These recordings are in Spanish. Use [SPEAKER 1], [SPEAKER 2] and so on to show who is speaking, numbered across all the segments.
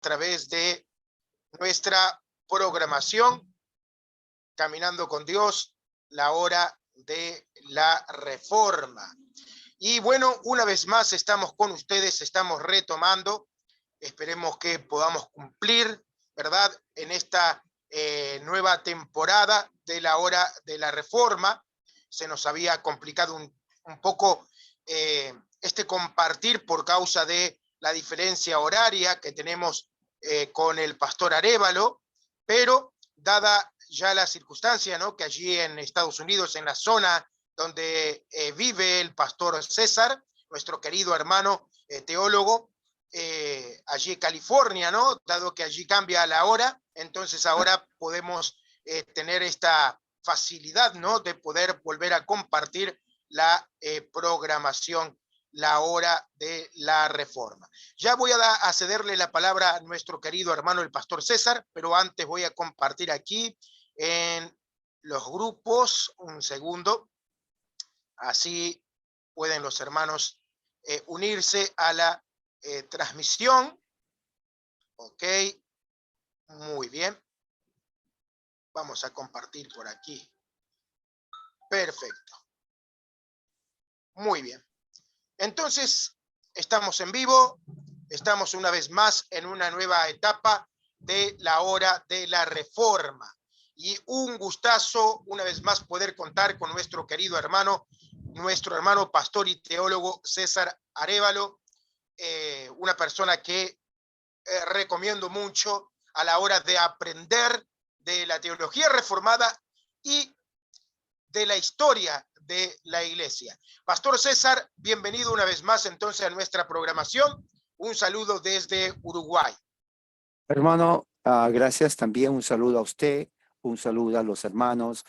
[SPEAKER 1] través de nuestra programación Caminando con Dios, la hora de la reforma. Y bueno, una vez más estamos con ustedes, estamos retomando. Esperemos que podamos cumplir, ¿verdad?, en esta nueva temporada de la hora de la reforma. Se nos había complicado un poco este compartir por causa de la diferencia horaria que tenemos con el pastor Arévalo, pero dada ya la circunstancia, ¿no?, que allí en Estados Unidos, en la zona donde vive el pastor César, nuestro querido hermano teólogo, allí en California, ¿no?, dado que allí cambia la hora, entonces ahora podemos tener esta facilidad, ¿no?, de poder volver a compartir la programación, la hora de la reforma. Ya voy a cederle la palabra a nuestro querido hermano el pastor César, pero antes voy a compartir aquí en los grupos, un segundo, así pueden los hermanos unirse a la transmisión. Ok, muy bien. Vamos a compartir por aquí. Perfecto. Muy bien. Entonces, estamos en vivo, estamos una vez más en una nueva etapa de la hora de la reforma. Y un gustazo, una vez más, poder contar con nuestro querido hermano, nuestro hermano pastor y teólogo César Arévalo, una persona que recomiendo mucho a la hora de aprender de la teología reformada y de la historia de la iglesia. Pastor César, bienvenido una vez más entonces a nuestra programación. Un saludo desde Uruguay.
[SPEAKER 2] Hermano, gracias también. Un saludo a usted, un saludo a los hermanos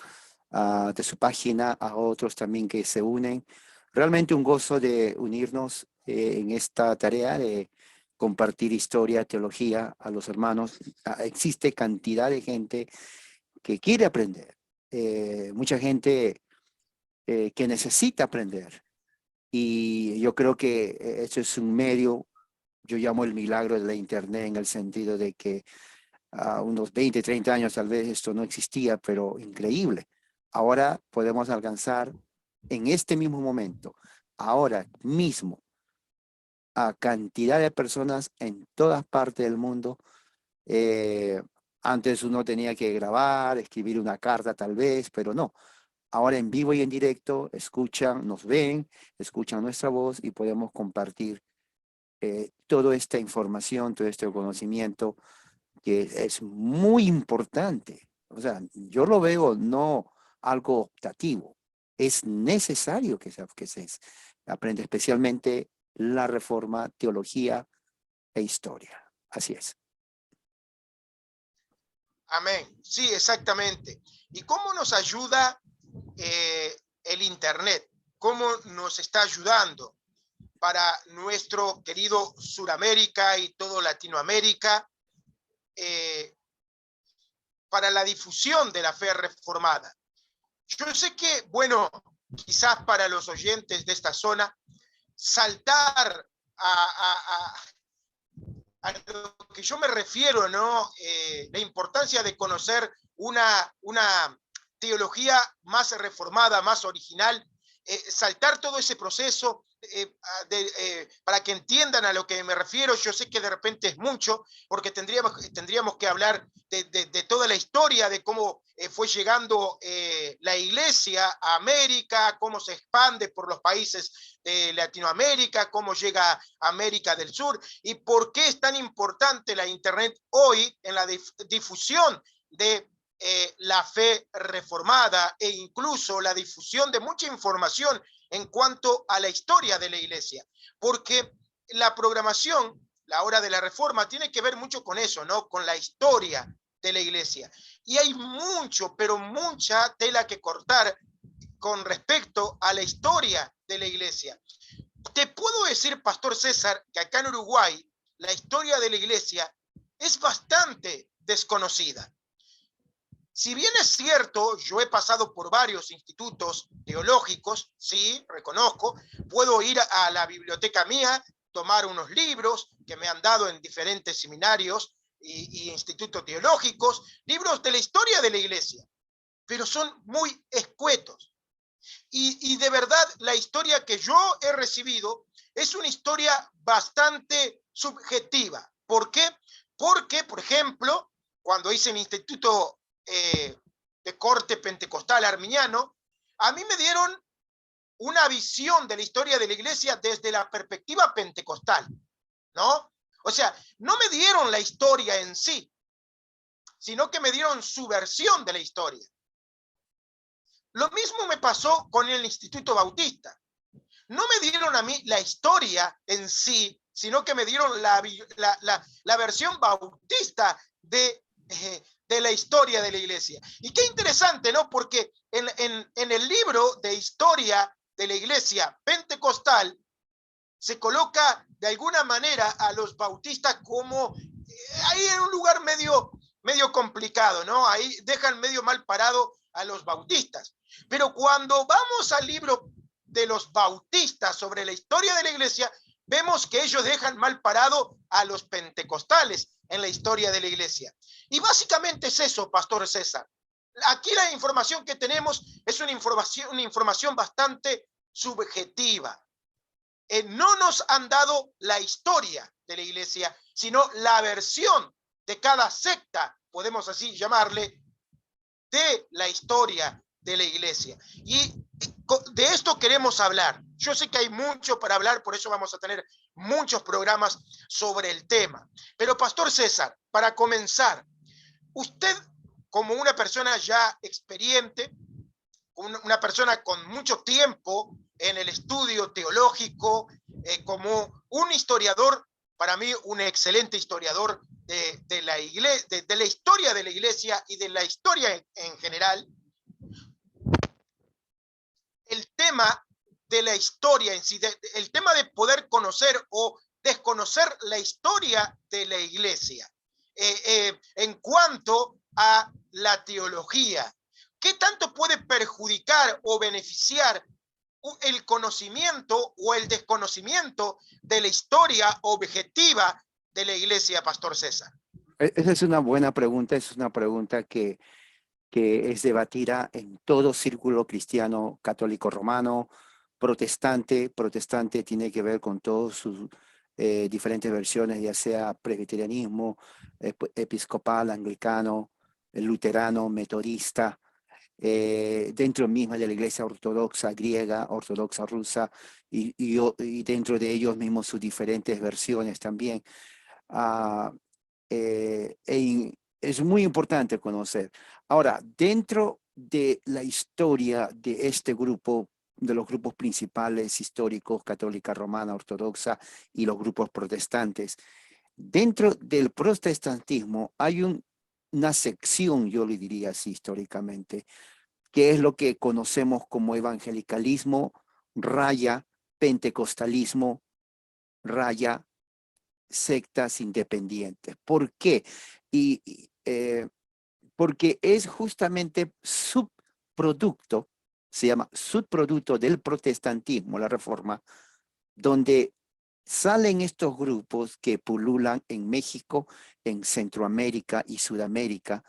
[SPEAKER 2] de su página, a otros también que se unen. Realmente un gozo de unirnos en esta tarea de compartir historia, teología a los hermanos. Existe cantidad de gente que quiere aprender, mucha gente que necesita aprender. Y yo creo que eso es un medio, yo llamo el milagro de la Internet, en el sentido de que unos 20, 30 años tal vez esto no existía, pero increíble. Ahora podemos alcanzar en este mismo momento, ahora mismo, a cantidad de personas en todas partes del mundo. Antes uno tenía que grabar, escribir una carta tal vez, pero no. Ahora en vivo y en directo escuchan, nos ven, escuchan nuestra voz y podemos compartir toda esta información, todo este conocimiento que es muy importante. O sea, yo lo veo no algo optativo, es necesario que se aprenda, especialmente la reforma, teología e historia. Así es.
[SPEAKER 1] Amén. Sí, exactamente. ¿Y cómo nos ayuda el Internet? ¿Cómo nos está ayudando para nuestro querido Suramérica y todo Latinoamérica? Para la difusión de la fe reformada. Yo sé que, bueno, quizás para los oyentes de esta zona, saltar a lo que yo me refiero, ¿no? La importancia de conocer una teología más reformada, más original, saltar todo ese proceso para que entiendan a lo que me refiero. Yo sé que de repente es mucho, porque tendríamos que hablar de toda la historia, de cómo fue llegando la iglesia a América, cómo se expande por los países de Latinoamérica, cómo llega a América del Sur, y por qué es tan importante la Internet hoy en la difusión de la fe reformada e incluso la difusión de mucha información en cuanto a la historia de la iglesia, porque la programación, la hora de la reforma, tiene que ver mucho con eso, ¿no? Con la historia de la iglesia. Y hay mucho, pero mucha tela que cortar con respecto a la historia de la iglesia. Te puedo decir, Pastor César, que acá en Uruguay la historia de la iglesia es bastante desconocida. Si bien es cierto, yo he pasado por varios institutos teológicos, sí, reconozco, puedo ir a la biblioteca mía tomar unos libros que me han dado en diferentes seminarios y institutos teológicos, libros de la historia de la iglesia, pero son muy escuetos. Y de verdad, la historia que yo he recibido es una historia bastante subjetiva. ¿Por qué? Porque, por ejemplo, cuando hice mi instituto de corte pentecostal arminiano, a mí me dieron una visión de la historia de la iglesia desde la perspectiva pentecostal, ¿no? O sea, no me dieron la historia en sí, sino que me dieron su versión de la historia. Lo mismo me pasó con el Instituto Bautista. No me dieron a mí la historia en sí, sino que me dieron la versión bautista de la historia de la iglesia. Y qué interesante, ¿no? Porque en el libro de historia de la iglesia pentecostal se coloca de alguna manera a los bautistas como ahí en un lugar medio complicado, ¿no? Ahí dejan medio mal parado a los bautistas. Pero cuando vamos al libro de los bautistas sobre la historia de la iglesia, vemos que ellos dejan mal parado a los pentecostales en la historia de la iglesia. Y básicamente es eso, Pastor César. Aquí la información que tenemos es una información bastante subjetiva. No nos han dado la historia de la iglesia, sino la versión de cada secta, podemos así llamarle, de la historia de la iglesia. Y de esto queremos hablar. Yo sé que hay mucho para hablar, por eso vamos a tener muchos programas sobre el tema. Pero, Pastor César, para comenzar, usted como una persona ya experiente, una persona con mucho tiempo en el estudio teológico, como un historiador, para mí un excelente historiador de la iglesia, de la historia de la iglesia y de la historia en general, el tema de la historia en sí, el tema de poder conocer o desconocer la historia de la iglesia en cuanto a la teología. ¿Qué tanto puede perjudicar o beneficiar el conocimiento o el desconocimiento de la historia objetiva de la iglesia, Pastor César?
[SPEAKER 2] Esa es una buena pregunta, es una pregunta que es debatida en todo círculo cristiano, católico romano, protestante. Protestante tiene que ver con todas sus diferentes versiones, ya sea presbiterianismo, episcopal, anglicano, luterano, metodista, dentro misma de la iglesia ortodoxa griega, ortodoxa rusa, y dentro de ellos mismos sus diferentes versiones también. Ah, es muy importante conocer. Ahora, dentro de la historia de este grupo, de los grupos principales históricos, católica, romana, ortodoxa y los grupos protestantes, dentro del protestantismo hay una sección, yo le diría así históricamente, que es lo que conocemos como evangelicalismo, raya, pentecostalismo, raya, sectas independientes. ¿Por qué? Porque es justamente subproducto, se llama subproducto del protestantismo, la reforma, donde salen estos grupos que pululan en México, en Centroamérica y Sudamérica,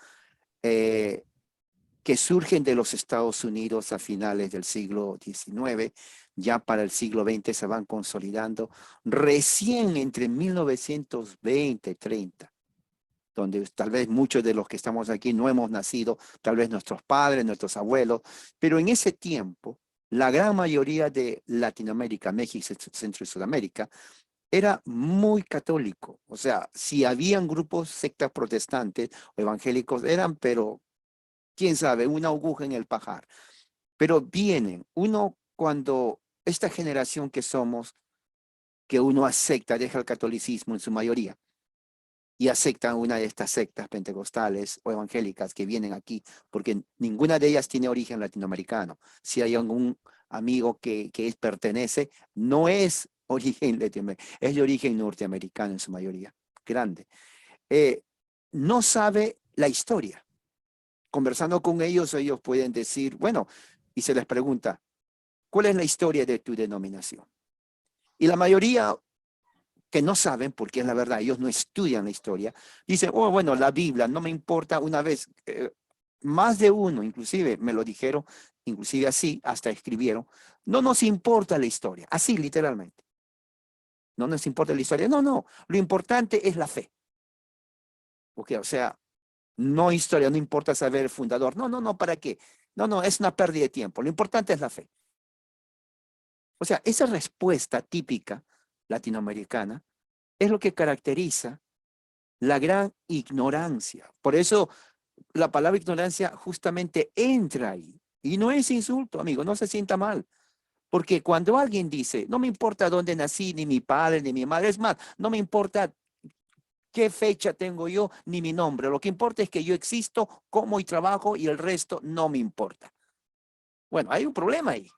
[SPEAKER 2] que surgen de los Estados Unidos a finales del siglo XIX, ya para el siglo XX se van consolidando, recién entre 1920 y 30, donde tal vez muchos de los que estamos aquí no hemos nacido, tal vez nuestros padres, nuestros abuelos, pero en ese tiempo, la gran mayoría de Latinoamérica, México, Centro y Sudamérica, era muy católico. O sea, si habían grupos, sectas protestantes o evangélicos, eran, pero quién sabe, una aguja en el pajar. Pero vienen, uno cuando esta generación que somos, que uno acepta, deja el catolicismo en su mayoría y acepta una de estas sectas pentecostales o evangélicas que vienen aquí, porque ninguna de ellas tiene origen latinoamericano. Si hay algún amigo que pertenece, no es origen latinoamericano, es de origen norteamericano en su mayoría, grande. No sabe la historia. Conversando con ellos, ellos pueden decir, bueno, y se les pregunta, ¿cuál es la historia de tu denominación? Y la mayoría que no saben, porque es la verdad, ellos no estudian la historia, dicen, oh, bueno, la Biblia, no me importa. Una vez, más de uno, inclusive, me lo dijeron, inclusive así, hasta escribieron, no nos importa la historia, así literalmente. No nos importa la historia, no, no, lo importante es la fe. Okay, o sea, no historia, no importa saber el fundador, no, no, no, ¿para qué? No, no, es una pérdida de tiempo, lo importante es la fe. O sea, esa respuesta típica latinoamericana es lo que caracteriza la gran ignorancia. Por eso la palabra ignorancia justamente entra ahí. Y no es insulto, amigo, no se sienta mal. Porque cuando alguien dice, no me importa dónde nací, ni mi padre, ni mi madre, es más, no me importa qué fecha tengo yo, ni mi nombre. Lo que importa es que yo existo, como y trabajo y el resto no me importa. Bueno, hay un problema ahí.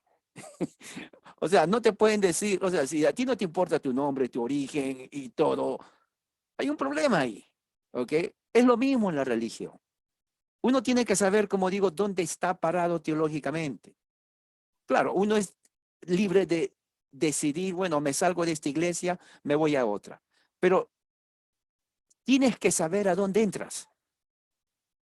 [SPEAKER 2] O sea, no te pueden decir, o sea, si a ti no te importa tu nombre, tu origen y todo, hay un problema ahí. ¿Ok? Es lo mismo en la religión. Uno tiene que saber, como digo, dónde está parado teológicamente. Claro, uno es libre de decidir, bueno, me salgo de esta iglesia, me voy a otra. Pero tienes que saber a dónde entras.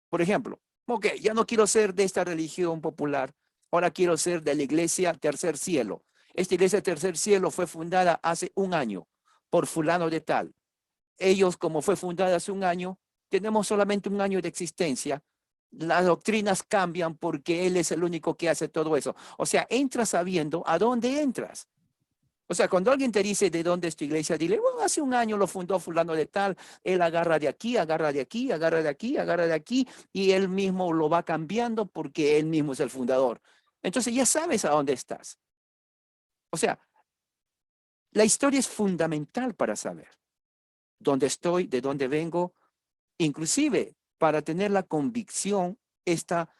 [SPEAKER 2] Por ejemplo, ok, ya no quiero ser de esta religión popular, ahora quiero ser de la iglesia Tercer Cielo. Esta iglesia Tercer Cielo fue fundada hace un año por fulano de tal. Ellos, como fue fundada hace un año, tenemos solamente un año de existencia. Las doctrinas cambian porque él es el único que hace todo eso. O sea, entras sabiendo a dónde entras. O sea, cuando alguien te dice de dónde es tu iglesia, dile, bueno, hace un año lo fundó fulano de tal, él agarra de aquí, agarra de aquí, agarra de aquí, agarra de aquí, y él mismo lo va cambiando porque él mismo es el fundador. Entonces ya sabes a dónde estás. O sea, la historia es fundamental para saber dónde estoy, de dónde vengo, inclusive para tener la convicción, esta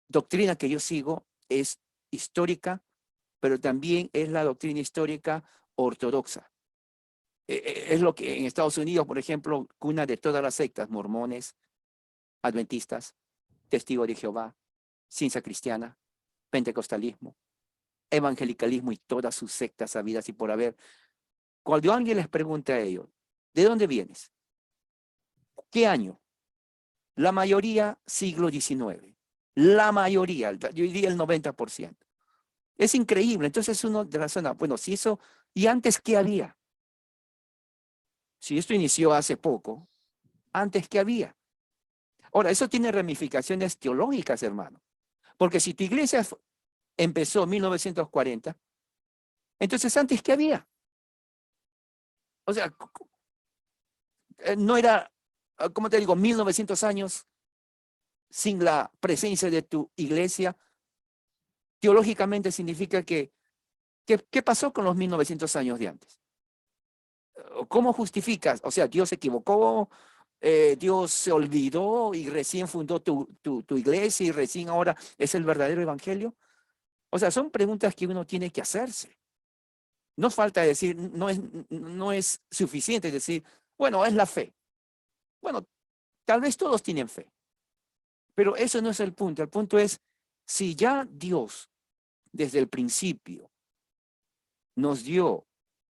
[SPEAKER 2] doctrina que yo sigo es histórica, pero también es la doctrina histórica ortodoxa. Es lo que en Estados Unidos, por ejemplo, cuna de todas las sectas, mormones, adventistas, testigos de Jehová, ciencia cristiana, pentecostalismo, evangelicalismo y todas sus sectas habidas y por haber. Cuando alguien les pregunta a ellos, ¿de dónde vienes? ¿Qué año? La mayoría siglo XIX. La mayoría, yo diría el 90%. Es increíble. Entonces uno razona, bueno, si eso, ¿y antes qué había? Si esto inició hace poco, ¿antes qué había? Ahora, eso tiene ramificaciones teológicas, hermano. Porque si tu iglesia empezó en 1940, entonces antes, ¿qué había? O sea, no era, ¿cómo te digo? 1900 años sin la presencia de tu iglesia. Teológicamente significa que, ¿qué pasó con los 1900 años de antes? ¿Cómo justificas? O sea, Dios se equivocó, Dios se olvidó y recién fundó tu iglesia y recién ahora es el verdadero evangelio. O sea, son preguntas que uno tiene que hacerse. No falta decir, no es suficiente decir, bueno, es la fe. Bueno, tal vez todos tienen fe, pero eso no es el punto. El punto es, si ya Dios desde el principio nos dio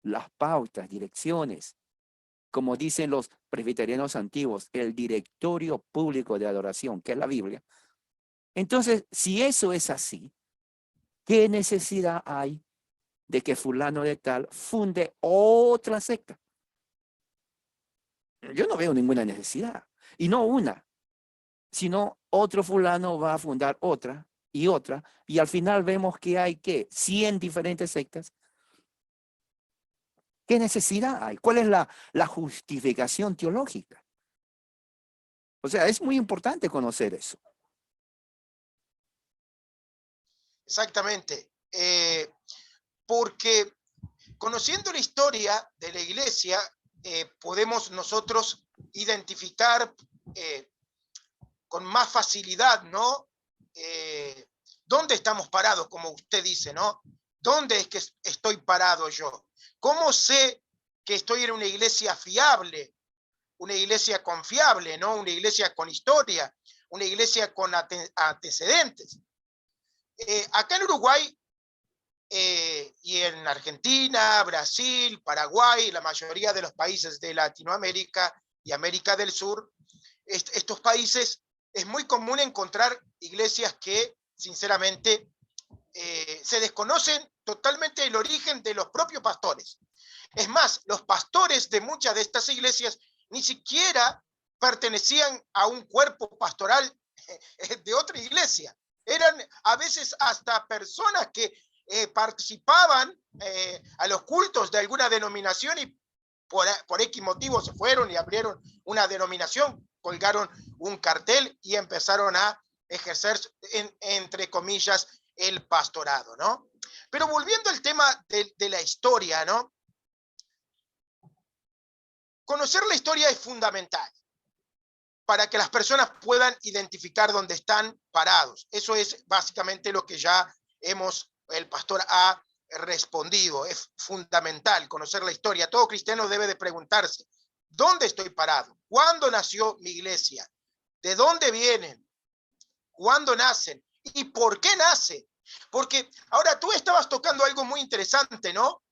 [SPEAKER 2] las pautas, direcciones, como dicen los presbiterianos antiguos, el directorio público de adoración, que es la Biblia. Entonces, si eso es así, ¿qué necesidad hay de que fulano de tal funde otra secta? Yo no veo ninguna necesidad. Y no una, sino otro fulano va a fundar otra y otra. Y al final vemos que hay, ¿qué? 100 diferentes sectas. ¿Qué necesidad hay? ¿Cuál es la justificación teológica? O sea, es muy importante conocer eso.
[SPEAKER 1] Exactamente. Porque conociendo la historia de la iglesia, podemos nosotros identificar con más facilidad, ¿no? ¿Dónde estamos parados, como usted dice, ¿no? ¿Dónde es que estoy parado yo? ¿Cómo sé que estoy en una iglesia fiable, una iglesia confiable, ¿no? Una iglesia con historia, una iglesia con antecedentes. Acá en Uruguay y en Argentina, Brasil, Paraguay, la mayoría de los países de Latinoamérica y América del Sur, estos países es muy común encontrar iglesias que, sinceramente, se desconocen totalmente el origen de los propios pastores. Es más, los pastores de muchas de estas iglesias ni siquiera pertenecían a un cuerpo pastoral de otra iglesia. Eran a veces hasta personas que participaban a los cultos de alguna denominación y por X motivo se fueron y abrieron una denominación, colgaron un cartel y empezaron a ejercer, entre comillas, el pastorado, ¿no? Pero volviendo al tema de la historia, ¿no? Conocer la historia es fundamental para que las personas puedan identificar dónde están parados. Eso es básicamente lo que ya el pastor ha respondido. Es fundamental conocer la historia. Todo cristiano debe de preguntarse, ¿dónde estoy parado? ¿Cuándo nació mi iglesia? ¿De dónde vienen? ¿Cuándo nacen? ¿Y por qué nace? Porque ahora tú estabas tocando algo muy interesante, ¿no?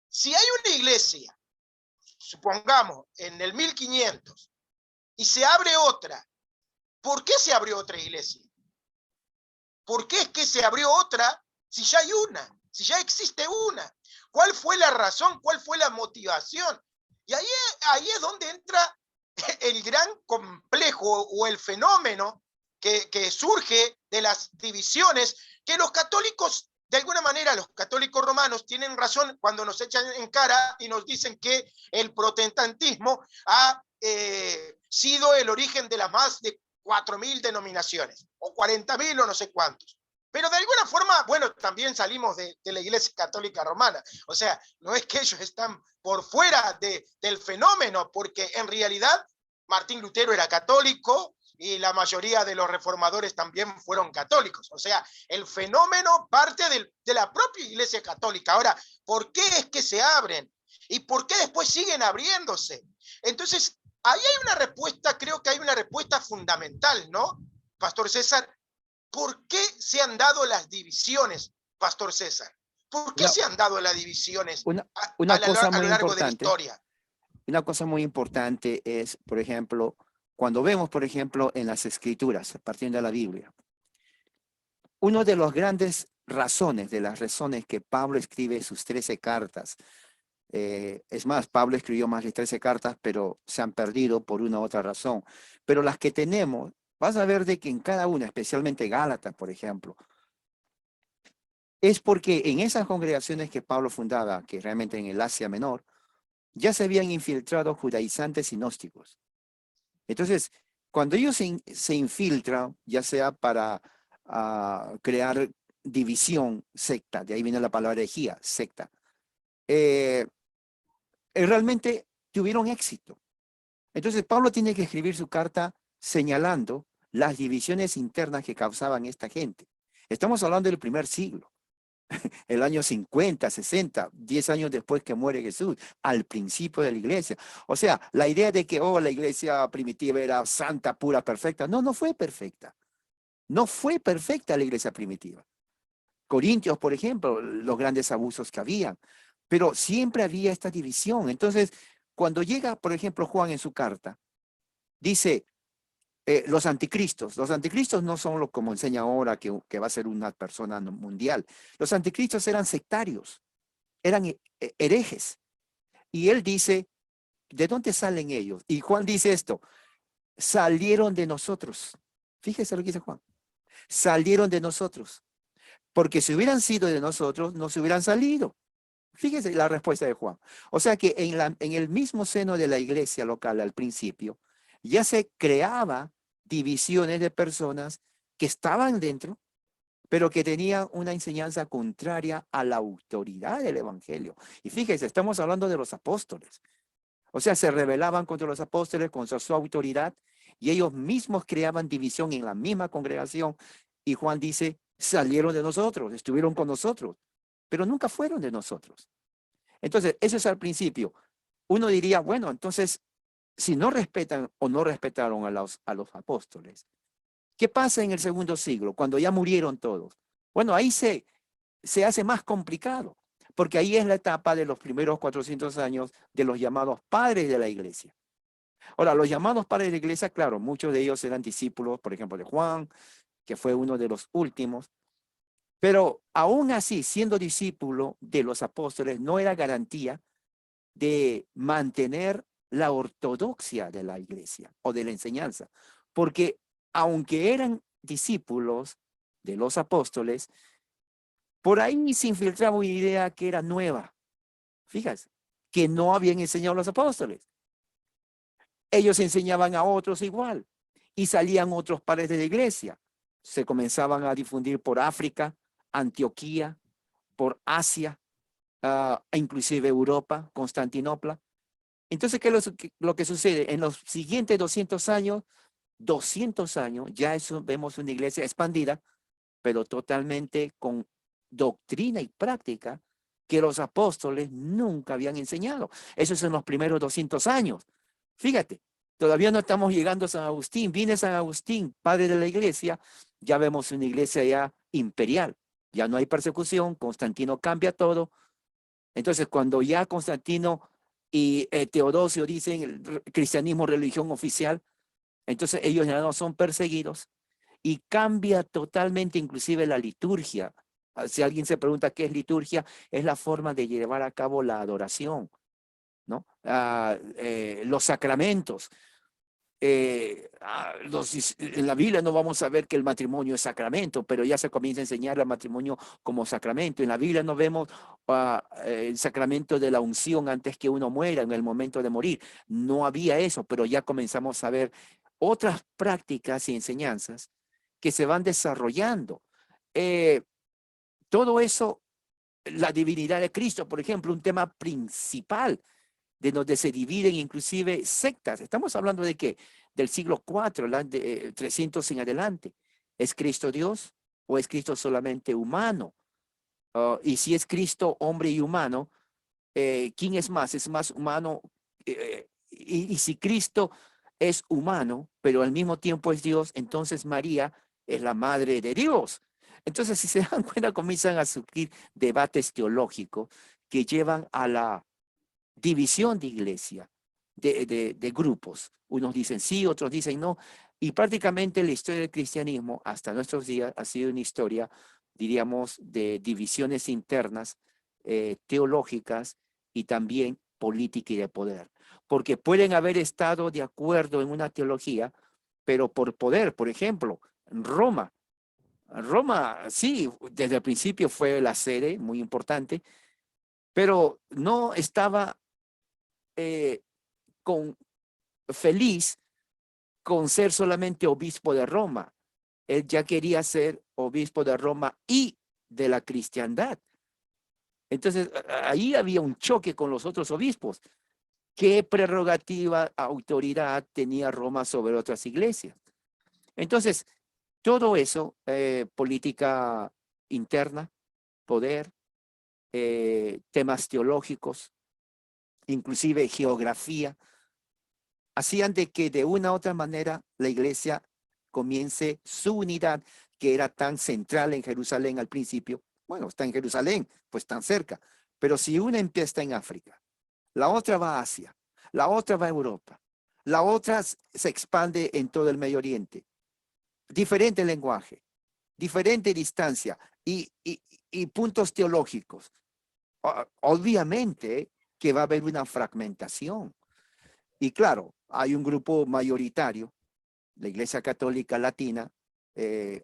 [SPEAKER 1] Si hay una iglesia, supongamos, en el 1500, y se abre otra, ¿por qué se abrió otra iglesia? ¿Por qué es que se abrió otra si ya hay una? Si ya existe una. ¿Cuál fue la razón? ¿Cuál fue la motivación? Y ahí es donde entra el gran complejo o el fenómeno que surge de las divisiones que los católicos, de alguna manera, los católicos romanos tienen razón cuando nos echan en cara y nos dicen que el protestantismo ha sido el origen de las más de 4.000 denominaciones, o 40.000 o no sé cuántos. Pero de alguna forma, bueno, también salimos de la Iglesia Católica Romana. O sea, no es que ellos están por fuera del fenómeno, porque en realidad Martín Lutero era católico y la mayoría de los reformadores también fueron católicos. O sea, el fenómeno parte de la propia Iglesia Católica. Ahora, ¿por qué es que se abren? ¿Y por qué después siguen abriéndose? Entonces, ahí hay una respuesta, creo que hay una respuesta fundamental, ¿no, Pastor César? ¿Por qué se han dado las divisiones, Pastor César? ¿Por qué se han dado las divisiones
[SPEAKER 2] una cosa
[SPEAKER 1] a
[SPEAKER 2] muy
[SPEAKER 1] lo largo de la
[SPEAKER 2] importante.
[SPEAKER 1] historia?
[SPEAKER 2] Una cosa muy importante es, por ejemplo, cuando vemos, por ejemplo, en las escrituras, partiendo de la Biblia, una de las grandes razones, de las razones que Pablo escribe sus 13 cartas, es más, Pablo escribió más de 13 cartas, pero se han perdido por una u otra razón. Pero las que tenemos, vas a ver de que en cada una, especialmente Gálatas, por ejemplo, es porque en esas congregaciones que Pablo fundaba, que realmente en el Asia Menor, ya se habían infiltrado judaizantes y gnósticos. Entonces, cuando ellos se infiltran, ya sea para crear división, secta, de ahí viene la palabra herejía, secta, realmente tuvieron éxito. Entonces, Pablo tiene que escribir su carta señalando las divisiones internas que causaban esta gente. Estamos hablando del primer siglo, el año 50, 60, 10 años después que muere Jesús, al principio de la iglesia. O sea, la idea de que la iglesia primitiva era santa, pura, perfecta, no fue perfecta. No fue perfecta la iglesia primitiva. Corintios, por ejemplo, los grandes abusos que habían, pero siempre había esta división. Entonces, cuando llega, por ejemplo, Juan en su carta, dice, los anticristos no son lo como enseña ahora que va a ser una persona mundial. Los anticristos eran sectarios, eran herejes. Y él dice, ¿de dónde salen ellos? Y Juan dice esto, salieron de nosotros. Fíjese lo que dice Juan. Salieron de nosotros. Porque si hubieran sido de nosotros, no se hubieran salido. Fíjese la respuesta de Juan. O sea que en el mismo seno de la iglesia local al principio, ya se creaba divisiones de personas que estaban dentro, pero que tenían una enseñanza contraria a la autoridad del evangelio. Y fíjese, estamos hablando de los apóstoles. O sea, se rebelaban contra los apóstoles, contra su autoridad, y ellos mismos creaban división en la misma congregación. Y Juan dice, salieron de nosotros, estuvieron con nosotros, pero nunca fueron de nosotros. Entonces, eso es al principio. Uno diría, bueno, entonces, si no respetan o no respetaron a los apóstoles, ¿qué pasa en el segundo siglo, cuando ya murieron todos? Bueno, ahí se hace más complicado, porque ahí es la etapa de los primeros 400 años de los llamados padres de la iglesia. Ahora, los llamados padres de la iglesia, claro, muchos de ellos eran discípulos, por ejemplo, de Juan, que fue uno de los últimos, pero aún así, siendo discípulo de los apóstoles, no era garantía de mantener la ortodoxia de la iglesia o de la enseñanza, porque aunque eran discípulos de los apóstoles, por ahí se infiltraba una idea que era nueva, fíjate, que no habían enseñado los apóstoles. Ellos enseñaban a otros igual y salían otros padres de la iglesia. Se comenzaban a difundir por África, Antioquía, por Asia, inclusive Europa, Constantinopla. Entonces, ¿qué es lo que sucede? En los siguientes 200 años, ya eso, vemos una iglesia expandida, pero totalmente con doctrina y práctica que los apóstoles nunca habían enseñado. Eso es en los primeros 200 años. Fíjate, todavía no estamos llegando a San Agustín. Viene San Agustín, padre de la iglesia, ya vemos una iglesia ya imperial. Ya no hay persecución, Constantino cambia todo. Entonces, cuando ya Constantino y Teodosio dicen el cristianismo religión oficial, entonces ellos ya no son perseguidos y cambia totalmente inclusive la liturgia. Si alguien se pregunta qué es liturgia, es la forma de llevar a cabo la adoración, ¿no? Los sacramentos. En la Biblia no vamos a ver que el matrimonio es sacramento, pero ya se comienza a enseñar el matrimonio como sacramento. En la Biblia no vemos el sacramento de la unción antes que uno muera, en el momento de morir. No había eso, pero ya comenzamos a ver otras prácticas y enseñanzas que se van desarrollando. Todo eso, la divinidad de Cristo, por ejemplo, un tema principal de donde se dividen inclusive sectas. Estamos hablando de qué? Del siglo IV, 300 en adelante. ¿Es Cristo Dios o es Cristo solamente humano? Y si es Cristo hombre y humano, ¿quién es más? ¿Es más humano? Y si Cristo es humano, pero al mismo tiempo es Dios, entonces María es la madre de Dios. Entonces, si se dan cuenta, comienzan a surgir debates teológicos que llevan a la división de iglesia, de grupos. Unos dicen sí, otros dicen no. Y prácticamente la historia del cristianismo hasta nuestros días ha sido una historia, diríamos, de divisiones internas, teológicas y también política y de poder. Porque pueden haber estado de acuerdo en una teología, pero por poder, por ejemplo, Roma. Roma, sí, desde el principio fue la sede muy importante, pero no estaba eh, con, feliz con ser solamente obispo de Roma. Él ya quería ser obispo de Roma y de la cristiandad. Entonces, ahí había un choque con los otros obispos. ¿Qué prerrogativa, autoridad tenía Roma sobre otras iglesias? Entonces, todo eso, política interna, poder, temas teológicos, inclusive geografía, hacían de que de una u otra manera la iglesia comience su unidad, que era tan central en Jerusalén al principio. Bueno, está en Jerusalén, pues tan cerca. Pero si una empieza en África, la otra va a Asia, la otra va a Europa, la otra se expande en todo el Medio Oriente. Diferente lenguaje, diferente distancia y puntos teológicos. Obviamente que va a haber una fragmentación. Y claro, hay un grupo mayoritario, la Iglesia Católica Latina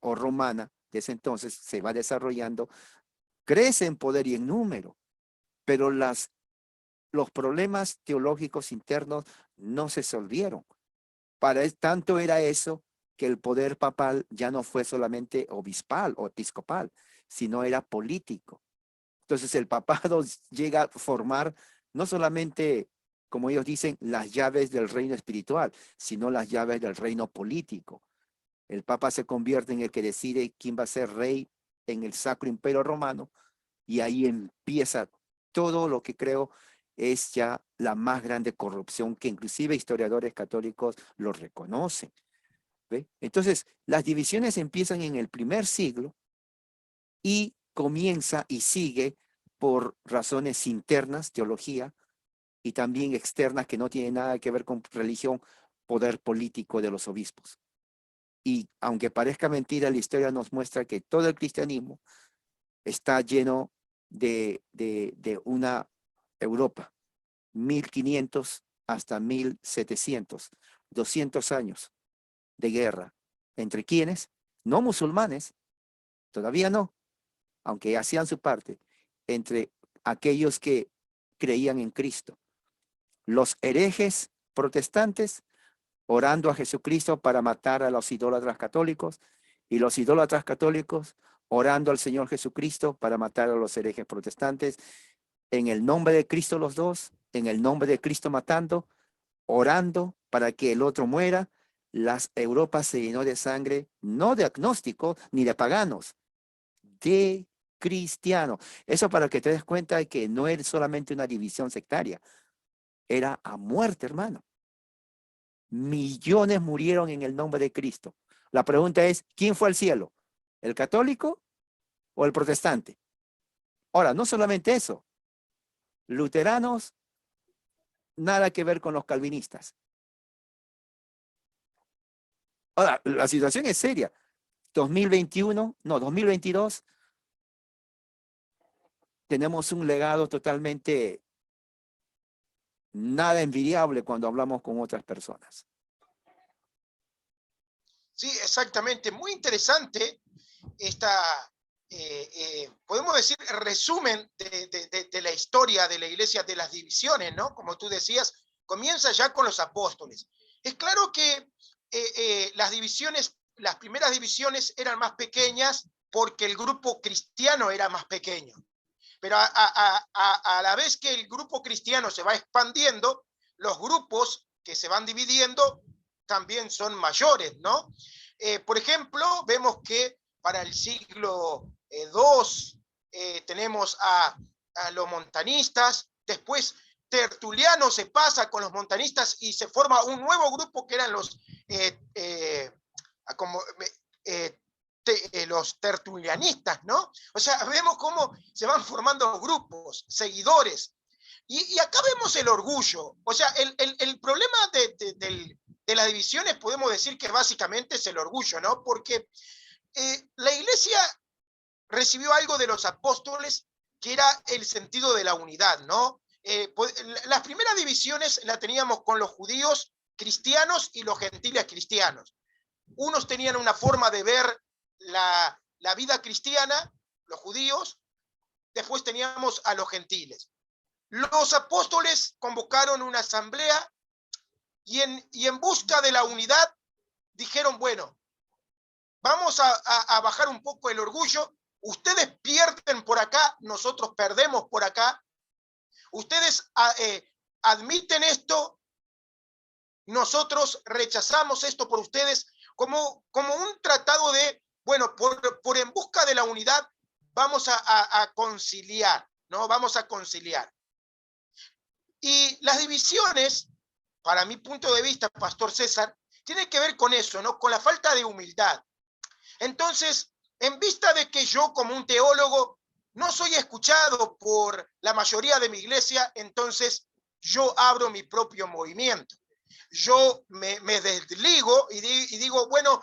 [SPEAKER 2] o Romana, de ese entonces se va desarrollando, crece en poder y en número, pero los problemas teológicos internos no se resolvieron. Tanto era eso que el poder papal ya no fue solamente obispal o episcopal, sino era político. Entonces el papado llega a formar no solamente, como ellos dicen, las llaves del reino espiritual, sino las llaves del reino político. El papa se convierte en el que decide quién va a ser rey en el Sacro Imperio Romano y ahí empieza todo lo que creo es ya la más grande corrupción que inclusive historiadores católicos lo reconocen. ¿Ve? Entonces, las divisiones empiezan en el primer siglo y comienza y sigue por razones internas, teología, y también externas que no tienen nada que ver con religión, poder político de los obispos. Y aunque parezca mentira, la historia nos muestra que todo el cristianismo está lleno de una Europa, 1500 hasta 1700, 200 años de guerra. ¿Entre quiénes? No musulmanes, todavía no, aunque hacían su parte, entre aquellos que creían en Cristo. Los herejes protestantes orando a Jesucristo para matar a los idólatras católicos, y los idólatras católicos orando al Señor Jesucristo para matar a los herejes protestantes, en el nombre de Cristo los dos, en el nombre de Cristo matando, orando para que el otro muera. Las Europas se llenó de sangre, no de agnósticos ni de paganos, de cristianos. Eso para que te des cuenta de que no es solamente una división sectaria, era a muerte, hermano. Millones murieron en el nombre de Cristo. La pregunta es, ¿quién fue al cielo? ¿El católico o el protestante? Ahora, no solamente eso, luteranos, nada que ver con los calvinistas. Ahora, la situación es seria. 2022, tenemos un legado totalmente nada envidiable cuando hablamos con otras personas.
[SPEAKER 1] Sí, exactamente. Muy interesante esta, podemos decir, resumen de la historia de la iglesia, de las divisiones, ¿no? Como tú decías, comienza ya con los apóstoles. Es claro que las divisiones, las primeras divisiones eran más pequeñas porque el grupo cristiano era más pequeño. Pero a la vez que el grupo cristiano se va expandiendo, los grupos que se van dividiendo también son mayores, ¿no? Por ejemplo, vemos que para el siglo II tenemos a los montanistas, después Tertuliano se pasa con los montanistas y se forma un nuevo grupo que eran los como los tertulianistas, ¿no? O sea, vemos cómo se van formando grupos, seguidores. Y acá vemos el orgullo. O sea, el problema de las divisiones podemos decir que básicamente es el orgullo, ¿no? Porque la iglesia recibió algo de los apóstoles que era el sentido de la unidad, ¿no? Las primeras divisiones las teníamos con los judíos cristianos y los gentiles cristianos. Unos tenían una forma de ver la vida cristiana, los judíos, después teníamos a los gentiles. Los apóstoles convocaron una asamblea y en busca de la unidad dijeron, bueno, vamos a bajar un poco el orgullo, ustedes pierden por acá, nosotros perdemos por acá, ustedes admiten esto, nosotros rechazamos esto por ustedes, como un tratado de, bueno, por en busca de la unidad vamos a conciliar, ¿no? Vamos a conciliar. Y las divisiones, para mi punto de vista, Pastor César, tienen que ver con eso, ¿no? Con la falta de humildad. Entonces, en vista de que yo como un teólogo no soy escuchado por la mayoría de mi iglesia, entonces yo abro mi propio movimiento. Yo me desligo y digo, bueno,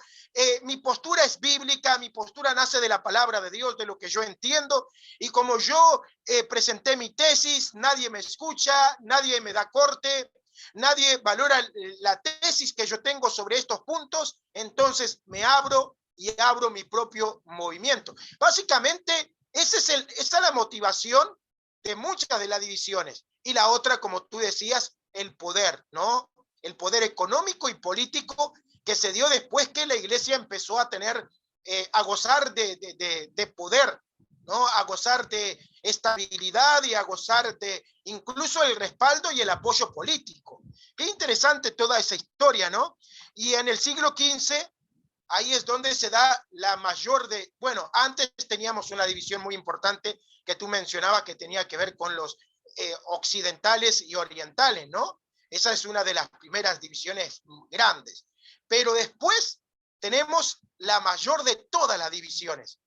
[SPEAKER 1] mi postura es bíblica, mi postura nace de la palabra de Dios, de lo que yo entiendo, y como yo presenté mi tesis, nadie me escucha, nadie me da corte, nadie valora la tesis que yo tengo sobre estos puntos, entonces me abro y abro mi propio movimiento. Básicamente, esa es la motivación de muchas de las divisiones. Y la otra, como tú decías, el poder, ¿no? El poder económico y político que se dio después que la iglesia empezó a tener, a gozar de poder, ¿no? A gozar de estabilidad y a gozar de incluso el respaldo y el apoyo político. Qué interesante toda esa historia, ¿no? Y en el siglo XV, ahí es donde se da la mayor de, bueno, antes teníamos una división muy importante que tú mencionabas que tenía que ver con los occidentales y orientales, ¿no? Esa es una de las primeras divisiones grandes. Pero después tenemos la mayor de todas las divisiones.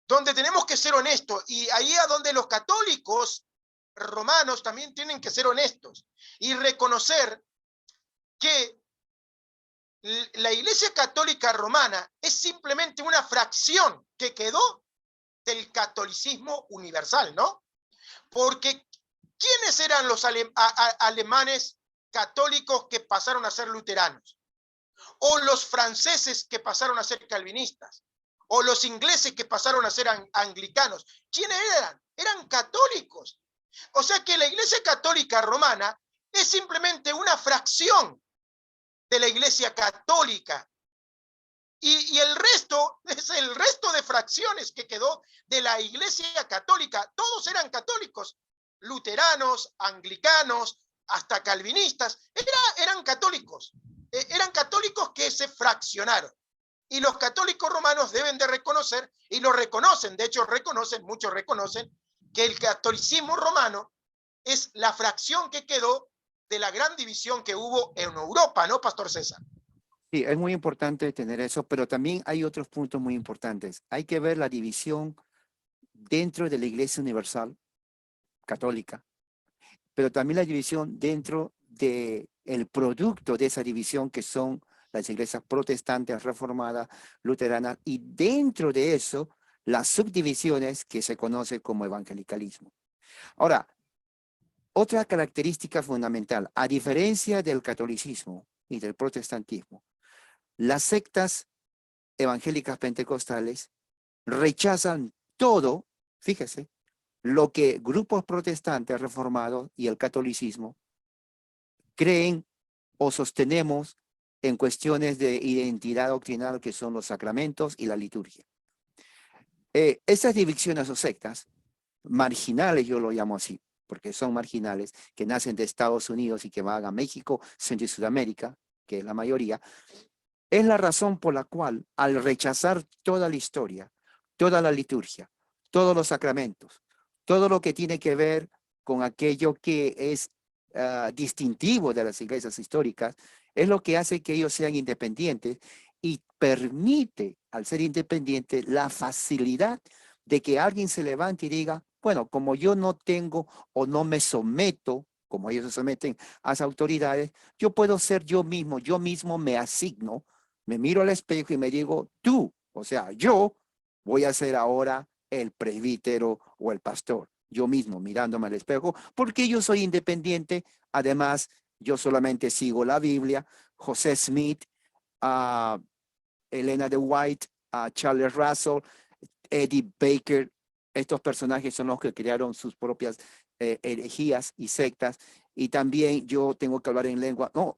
[SPEAKER 1] donde tenemos que ser honestos, y ahí es donde los católicos romanos también tienen que ser honestos y reconocer que la Iglesia Católica Romana es simplemente una fracción que quedó del catolicismo universal, ¿no? Porque ¿quiénes eran los alemanes católicos que pasaron a ser luteranos? O los franceses que pasaron a ser calvinistas, o los ingleses que pasaron a ser anglicanos. ¿Quiénes eran? Eran católicos. O sea que la Iglesia Católica Romana es simplemente una fracción de la Iglesia Católica. Y el resto es el resto de fracciones que quedó de la Iglesia Católica. Todos eran católicos, luteranos, anglicanos, hasta calvinistas. Eran católicos. Eran católicos que se fraccionaron. Y los católicos romanos deben de reconocer, y lo reconocen, de hecho muchos reconocen, que el catolicismo romano es la fracción que quedó de la gran división que hubo en Europa, ¿no, Pastor César?
[SPEAKER 2] Sí, es muy importante tener eso, pero también hay otros puntos muy importantes. Hay que ver la división dentro de la Iglesia Universal Católica, pero también la división dentro del producto de esa división que son las iglesias protestantes, reformadas, luteranas, y dentro de eso las subdivisiones que se conoce como evangelicalismo. Ahora, otra característica fundamental, a diferencia del catolicismo y del protestantismo, las sectas evangélicas pentecostales rechazan todo, fíjese, lo que grupos protestantes reformados y el catolicismo creen o sostenemos en cuestiones de identidad doctrinal que son los sacramentos y la liturgia. Estas divisiones o sectas marginales, yo lo llamo así, porque son marginales, que nacen de Estados Unidos y que van a México, Centro y Sudamérica, que es la mayoría, es la razón por la cual al rechazar toda la historia, toda la liturgia, todos los sacramentos, todo lo que tiene que ver con aquello que es distintivo de las iglesias históricas, es lo que hace que ellos sean independientes y permite, al ser independiente, la facilidad de que alguien se levante y diga, bueno, como yo no tengo o no me someto, como ellos se someten a las autoridades, yo puedo ser yo mismo me asigno, me miro al espejo y me digo, tú, o sea, yo voy a ser ahora el presbítero o el pastor, yo mismo mirándome al espejo, porque yo soy independiente. Además, yo solamente sigo la Biblia. José Smith, Elena de White, Charles Russell, Eddie Baker, estos personajes son los que crearon sus propias herejías y sectas. Y también yo tengo que hablar en lengua. No,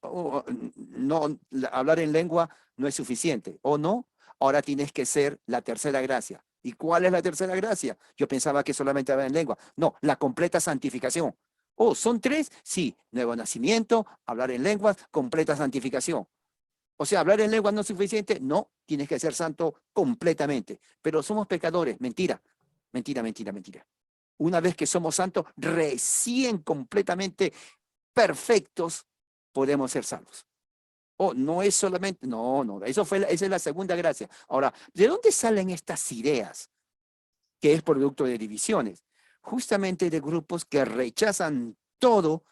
[SPEAKER 2] hablar en lengua no es suficiente, ¿o no? Ahora tienes que ser la tercera gracia. ¿Y cuál es la tercera gracia? Yo pensaba que solamente hablar en lengua. No, la completa santificación. Oh, ¿son tres? Sí, nuevo nacimiento, hablar en lenguas, completa santificación. O sea, hablar en lengua no es suficiente. No, tienes que ser santo completamente. Pero somos pecadores. Mentira, mentira, mentira, mentira. Una vez que somos santos, recién completamente perfectos, podemos ser salvos. Oh, no es solamente, no, esa es la segunda gracia. Ahora, ¿de dónde salen estas ideas? Que es producto de divisiones. Justamente de grupos que rechazan todo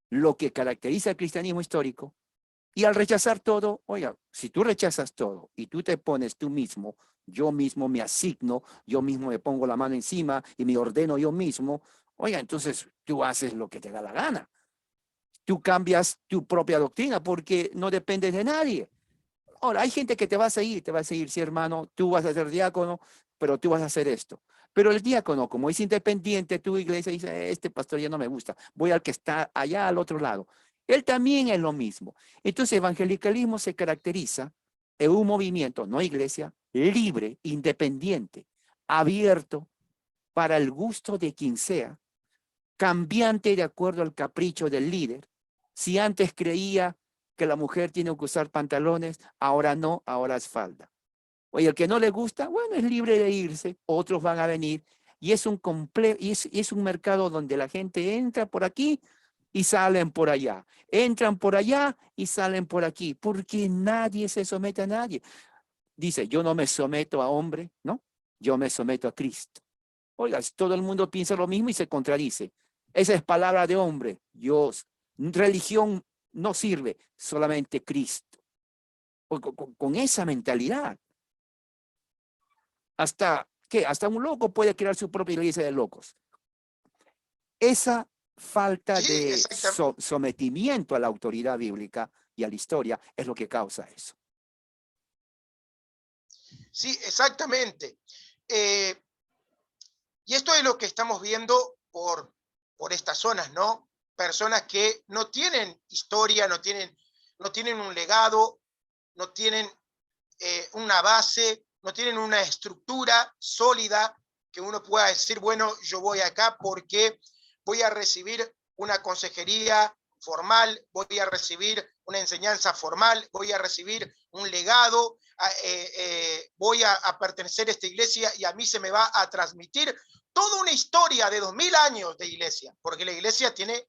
[SPEAKER 2] lo que caracteriza el cristianismo histórico. Y al rechazar todo, oiga, si tú rechazas todo y tú te pones tú mismo, yo mismo me asigno, yo mismo me pongo la mano encima y me ordeno yo mismo, oiga, entonces tú haces lo que te da la gana. Tú cambias tu propia doctrina porque no dependes de nadie. Ahora, hay gente que te va a seguir, sí, hermano, tú vas a ser diácono, pero tú vas a hacer esto. Pero el diácono, como es independiente, tu iglesia dice, este pastor ya no me gusta, voy al que está allá al otro lado. Él también es lo mismo. Entonces, evangelicalismo se caracteriza en un movimiento, no iglesia, libre, independiente, abierto para el gusto de quien sea, cambiante de acuerdo al capricho del líder. Si antes creía que la mujer tiene que usar pantalones, ahora no, ahora es falda. Oye, el que no le gusta, bueno, es libre de irse, otros van a venir. Y es un mercado donde la gente entra por aquí y salen por allá. Entran por allá y salen por aquí, porque nadie se somete a nadie. Dice, yo no me someto a hombre, ¿no? yo me someto a Cristo. Oiga, todo el mundo piensa lo mismo y se contradice. Esa es palabra de hombre. Dios, religión no sirve, solamente Cristo. Con esa mentalidad. Hasta un loco puede crear su propia iglesia de locos. Esa falta
[SPEAKER 1] Sí,
[SPEAKER 2] de
[SPEAKER 1] exactamente.
[SPEAKER 2] sometimiento a la autoridad bíblica y a la historia es lo que causa eso.
[SPEAKER 1] Sí, exactamente. Y esto es lo que estamos viendo por estas zonas, ¿no? Personas que no tienen historia, no tienen un legado, no tienen una base, no tienen una estructura sólida que uno pueda decir, bueno, yo voy acá porque voy a recibir una consejería formal, voy a recibir una enseñanza formal, voy a recibir un legado, voy a pertenecer a esta iglesia y a mí se me va a transmitir toda una historia de 2000 años de iglesia, porque la iglesia tiene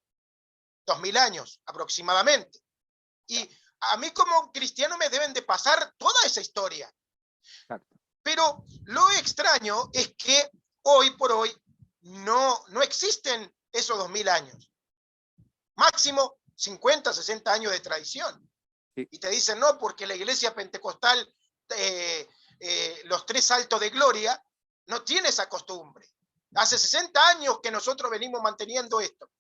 [SPEAKER 1] 2000 años aproximadamente. Y a mí como cristiano me deben de pasar toda esa historia.
[SPEAKER 2] Exacto.
[SPEAKER 1] Pero lo extraño es que hoy por hoy no existen esos 2000 años. Máximo 50, 60 años de tradición.
[SPEAKER 2] Sí.
[SPEAKER 1] Y te dicen, no, porque la iglesia pentecostal, los 3 saltos de gloria, no tiene esa costumbre. Hace 60 años que nosotros venimos manteniendo esto.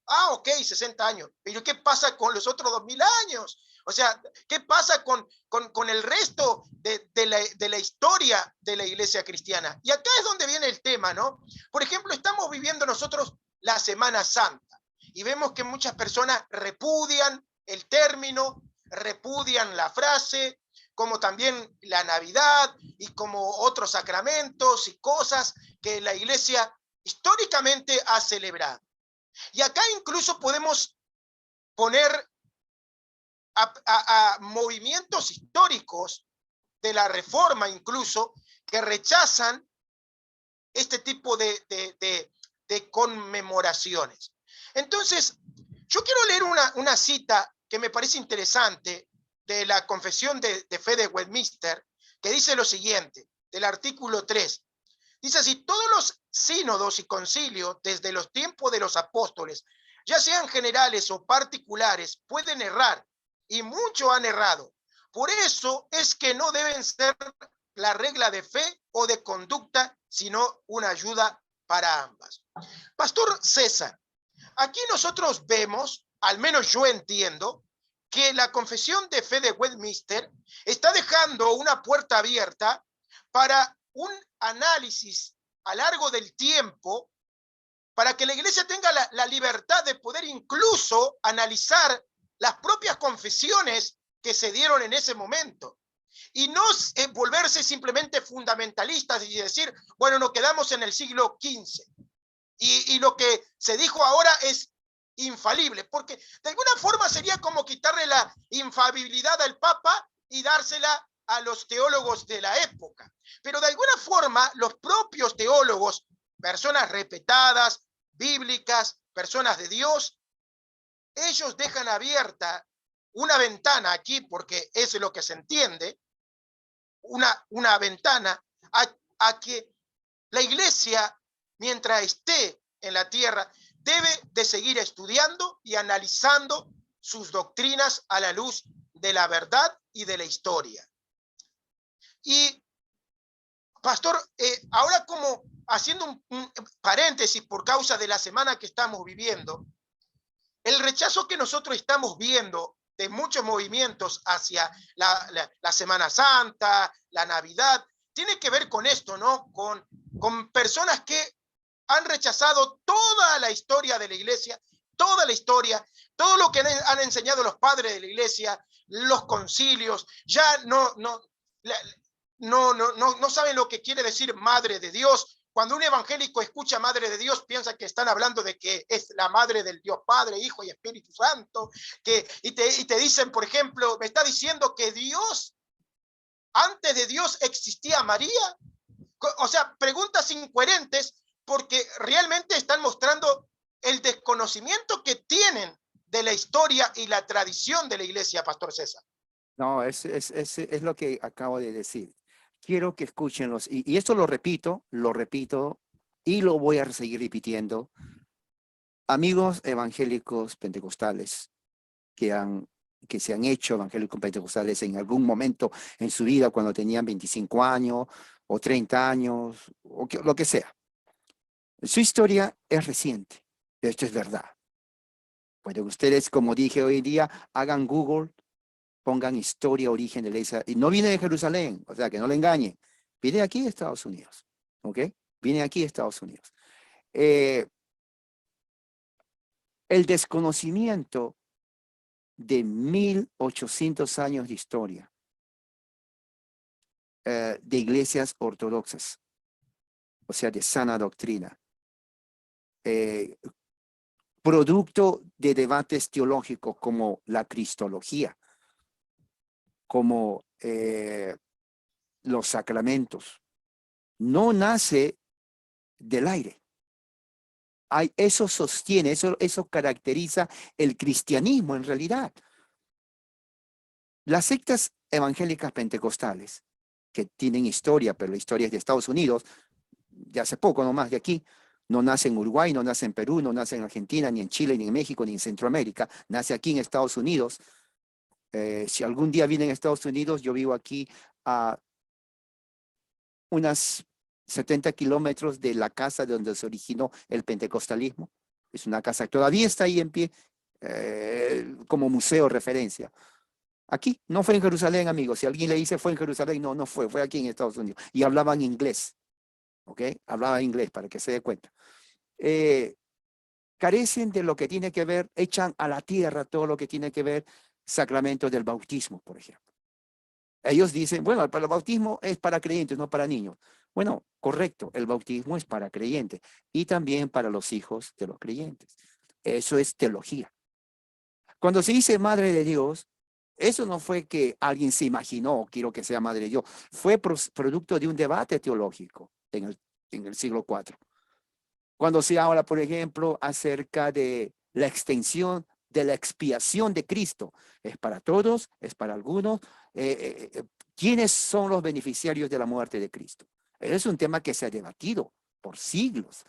[SPEAKER 1] Ah, ok, 60 años. Pero ¿qué pasa con los otros 2000 años? O sea, ¿qué pasa con el resto de la historia de la iglesia cristiana? Y acá es donde viene el tema, ¿no? Por ejemplo, estamos viviendo nosotros la Semana Santa y vemos que muchas personas repudian el término, repudian la frase, como también la Navidad y como otros sacramentos y cosas que la iglesia históricamente ha celebrado. Y acá incluso podemos poner a movimientos históricos de la Reforma incluso que rechazan este tipo de conmemoraciones. Entonces, yo quiero leer una cita que me parece interesante de la Confesión de Fe de Westminster, que dice lo siguiente, del artículo 3. Dice así, todos los sínodos y concilios desde los tiempos de los apóstoles, ya sean generales o particulares, pueden errar y muchos han errado. Por eso es que no deben ser la regla de fe o de conducta, sino una ayuda para ambas. Pastor César, aquí nosotros vemos, al menos yo entiendo, que la Confesión de Fe de Westminster está dejando una puerta abierta para un análisis a largo del tiempo, para que la iglesia tenga la libertad de poder incluso analizar las propias confesiones que se dieron en ese momento. Y no volverse simplemente fundamentalistas y decir, bueno, nos quedamos en el siglo XV. Y lo que se dijo ahora es infalible, porque de alguna forma sería como quitarle la infalibilidad al Papa y dársela a los teólogos de la época. Pero de alguna forma los propios teólogos, personas respetadas, bíblicas, personas de Dios, ellos dejan abierta una ventana aquí, porque eso es lo que se entiende, una ventana a que la iglesia, mientras esté en la tierra, debe de seguir estudiando y analizando sus doctrinas a la luz de la verdad y de la historia. Y, pastor, ahora como haciendo un paréntesis por causa de la semana que estamos viviendo, el rechazo que nosotros estamos viendo de muchos movimientos hacia la Semana Santa, la Navidad, tiene que ver con esto, ¿no? Con personas que han rechazado toda la historia de la iglesia, toda la historia, todo lo que han enseñado los padres de la iglesia, los concilios, ya no saben lo que quiere decir madre de Dios. Cuando un evangélico escucha madre de Dios, piensa que están hablando de que es la madre del Dios Padre, Hijo y Espíritu Santo, y te dicen, por ejemplo, me está diciendo que Dios, antes de Dios existía María. O sea, preguntas incoherentes porque realmente están mostrando el desconocimiento que tienen de la historia y la tradición de la iglesia, Pastor César.
[SPEAKER 2] No, es lo que acabo de decir. quiero que escuchen y esto lo repito y lo voy a seguir repitiendo. Amigos evangélicos pentecostales que se han hecho evangélicos pentecostales en algún momento en su vida cuando tenían 25 años o 30 años o lo que sea. Su historia es reciente. Esto es verdad. Pueden ustedes, como dije hoy día, hagan Google, pongan historia, origen de la iglesia. Y no viene de Jerusalén, o sea, que no le engañen. Viene aquí de Estados Unidos. ¿Ok? Viene aquí de Estados Unidos. El desconocimiento de 1800 años de historia de iglesias ortodoxas, o sea, de sana doctrina, producto de debates teológicos como la cristología, como los sacramentos, no nace del aire. Eso sostiene, eso caracteriza el cristianismo en realidad. Las sectas evangélicas pentecostales, que tienen historia, pero la historia es de Estados Unidos, de hace poco nomás de aquí, no nace en Uruguay, no nace en Perú, no nace en Argentina, ni en Chile, ni en México, ni en Centroamérica, nace aquí en Estados Unidos. Si algún día vienen a Estados Unidos, yo vivo aquí a unas 70 kilómetros de la casa donde se originó el pentecostalismo. Es una casa que todavía está ahí en pie, como museo referencia. Aquí, no fue en Jerusalén, amigos. Si alguien le dice fue en Jerusalén, no fue, fue aquí en Estados Unidos. Y hablaban inglés, ¿ok? Hablaban inglés para que se dé cuenta. Carecen de lo que tiene que ver, echan a la tierra todo lo que tiene que ver sacramentos del bautismo, por ejemplo. Ellos dicen, bueno, el bautismo es para creyentes, no para niños. Bueno, correcto, el bautismo es para creyentes y también para los hijos de los creyentes. Eso es teología. Cuando se dice Madre de Dios, eso no fue que alguien se imaginó, quiero que sea Madre de Dios, fue producto de un debate teológico en el siglo IV. Cuando se habla, por ejemplo, acerca de la extensión de la expiación de Cristo, ¿es para todos? ¿Es para algunos? ¿Quiénes son los beneficiarios de la muerte de Cristo? Es un tema que se ha debatido por siglos.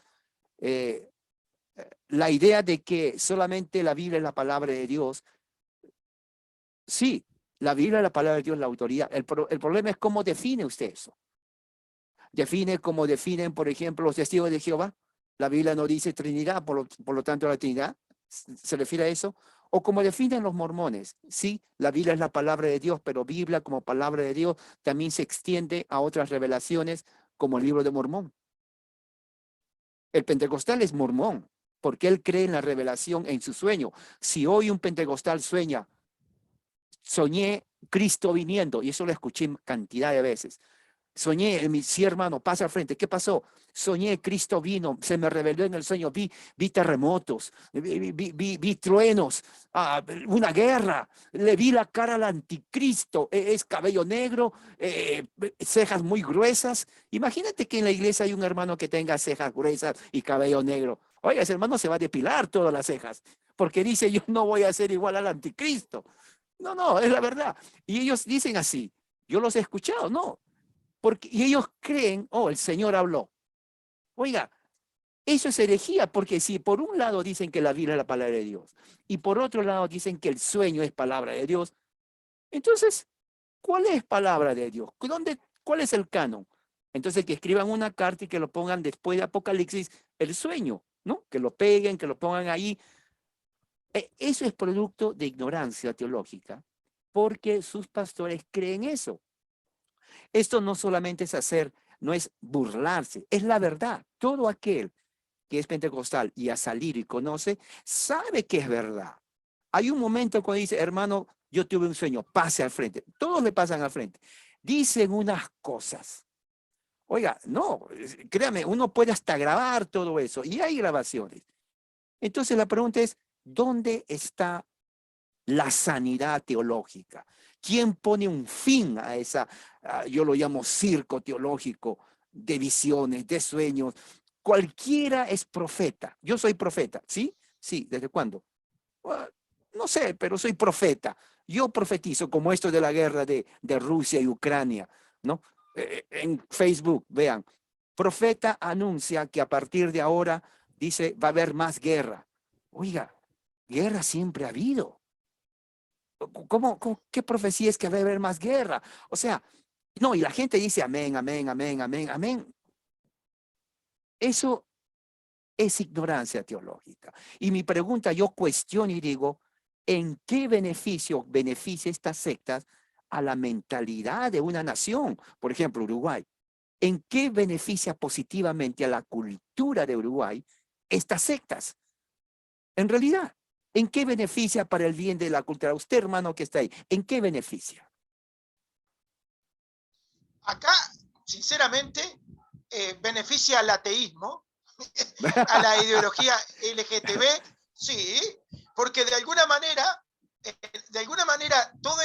[SPEAKER 2] La idea de que solamente la Biblia es la palabra de Dios, sí, la Biblia es la palabra de Dios, la autoridad. El problema es cómo define usted eso. Define como definen, por ejemplo, los testigos de Jehová. La Biblia no dice Trinidad, por lo tanto la Trinidad se refiere a eso. O como definen los mormones, sí, la Biblia es la palabra de Dios, pero Biblia como palabra de Dios también se extiende a otras revelaciones como el libro de Mormón. El pentecostal es mormón, porque él cree en la revelación en su sueño. Si hoy un pentecostal sueña, soñé Cristo viniendo, y eso lo escuché cantidad de veces. Soñé, sí, hermano, pasa al frente. ¿Qué pasó? Soñé, Cristo vino, se me reveló en el sueño, vi terremotos, vi truenos, una guerra, le vi la cara al anticristo, es cabello negro, cejas muy gruesas. Imagínate que en la iglesia hay un hermano que tenga cejas gruesas y cabello negro. Oiga, ese hermano se va a depilar todas las cejas, porque dice, yo no voy a ser igual al anticristo. No, es la verdad. Y ellos dicen así, yo los he escuchado, no. Y ellos creen, oh, el Señor habló. Oiga, eso es herejía, porque si por un lado dicen que la Biblia es la palabra de Dios y por otro lado dicen que el sueño es palabra de Dios, entonces, ¿cuál es palabra de Dios? ¿Cuál es el canon? Entonces, que escriban una carta y que lo pongan después de Apocalipsis, el sueño, ¿no? Que lo peguen, que lo pongan ahí. Eso es producto de ignorancia teológica, porque sus pastores creen eso. Esto no solamente es no es burlarse, es la verdad. Todo aquel que es pentecostal y ha salido y conoce, sabe que es verdad. Hay un momento cuando dice, hermano, yo tuve un sueño, pase al frente. Todos le pasan al frente. Dicen unas cosas. Oiga, no, créame, uno puede hasta grabar todo eso y hay grabaciones. Entonces la pregunta es, ¿dónde está la sanidad teológica? ¿Quién pone un fin a esa, yo lo llamo circo teológico, de visiones, de sueños? Cualquiera es profeta. Yo soy profeta, ¿sí? Sí, ¿desde cuándo? No sé, pero soy profeta. Yo profetizo como esto de la guerra de Rusia y Ucrania, ¿no? en Facebook, vean, profeta anuncia que a partir de ahora dice va a haber más guerra. Oiga, guerra siempre ha habido. ¿Qué profecía es que va a haber más guerra? O sea, no, y la gente dice amén, amén, amén, amén, amén. Eso es ignorancia teológica. Y mi pregunta, yo cuestiono y digo, ¿en qué beneficia estas sectas a la mentalidad de una nación? Por ejemplo, Uruguay. ¿En qué beneficia positivamente a la cultura de Uruguay estas sectas? En realidad, ¿en qué beneficia para el bien de la cultura? Usted, hermano, que está ahí, ¿en qué beneficia?
[SPEAKER 1] Acá, sinceramente, beneficia al ateísmo, a la ideología LGTB, sí, porque de alguna manera, todo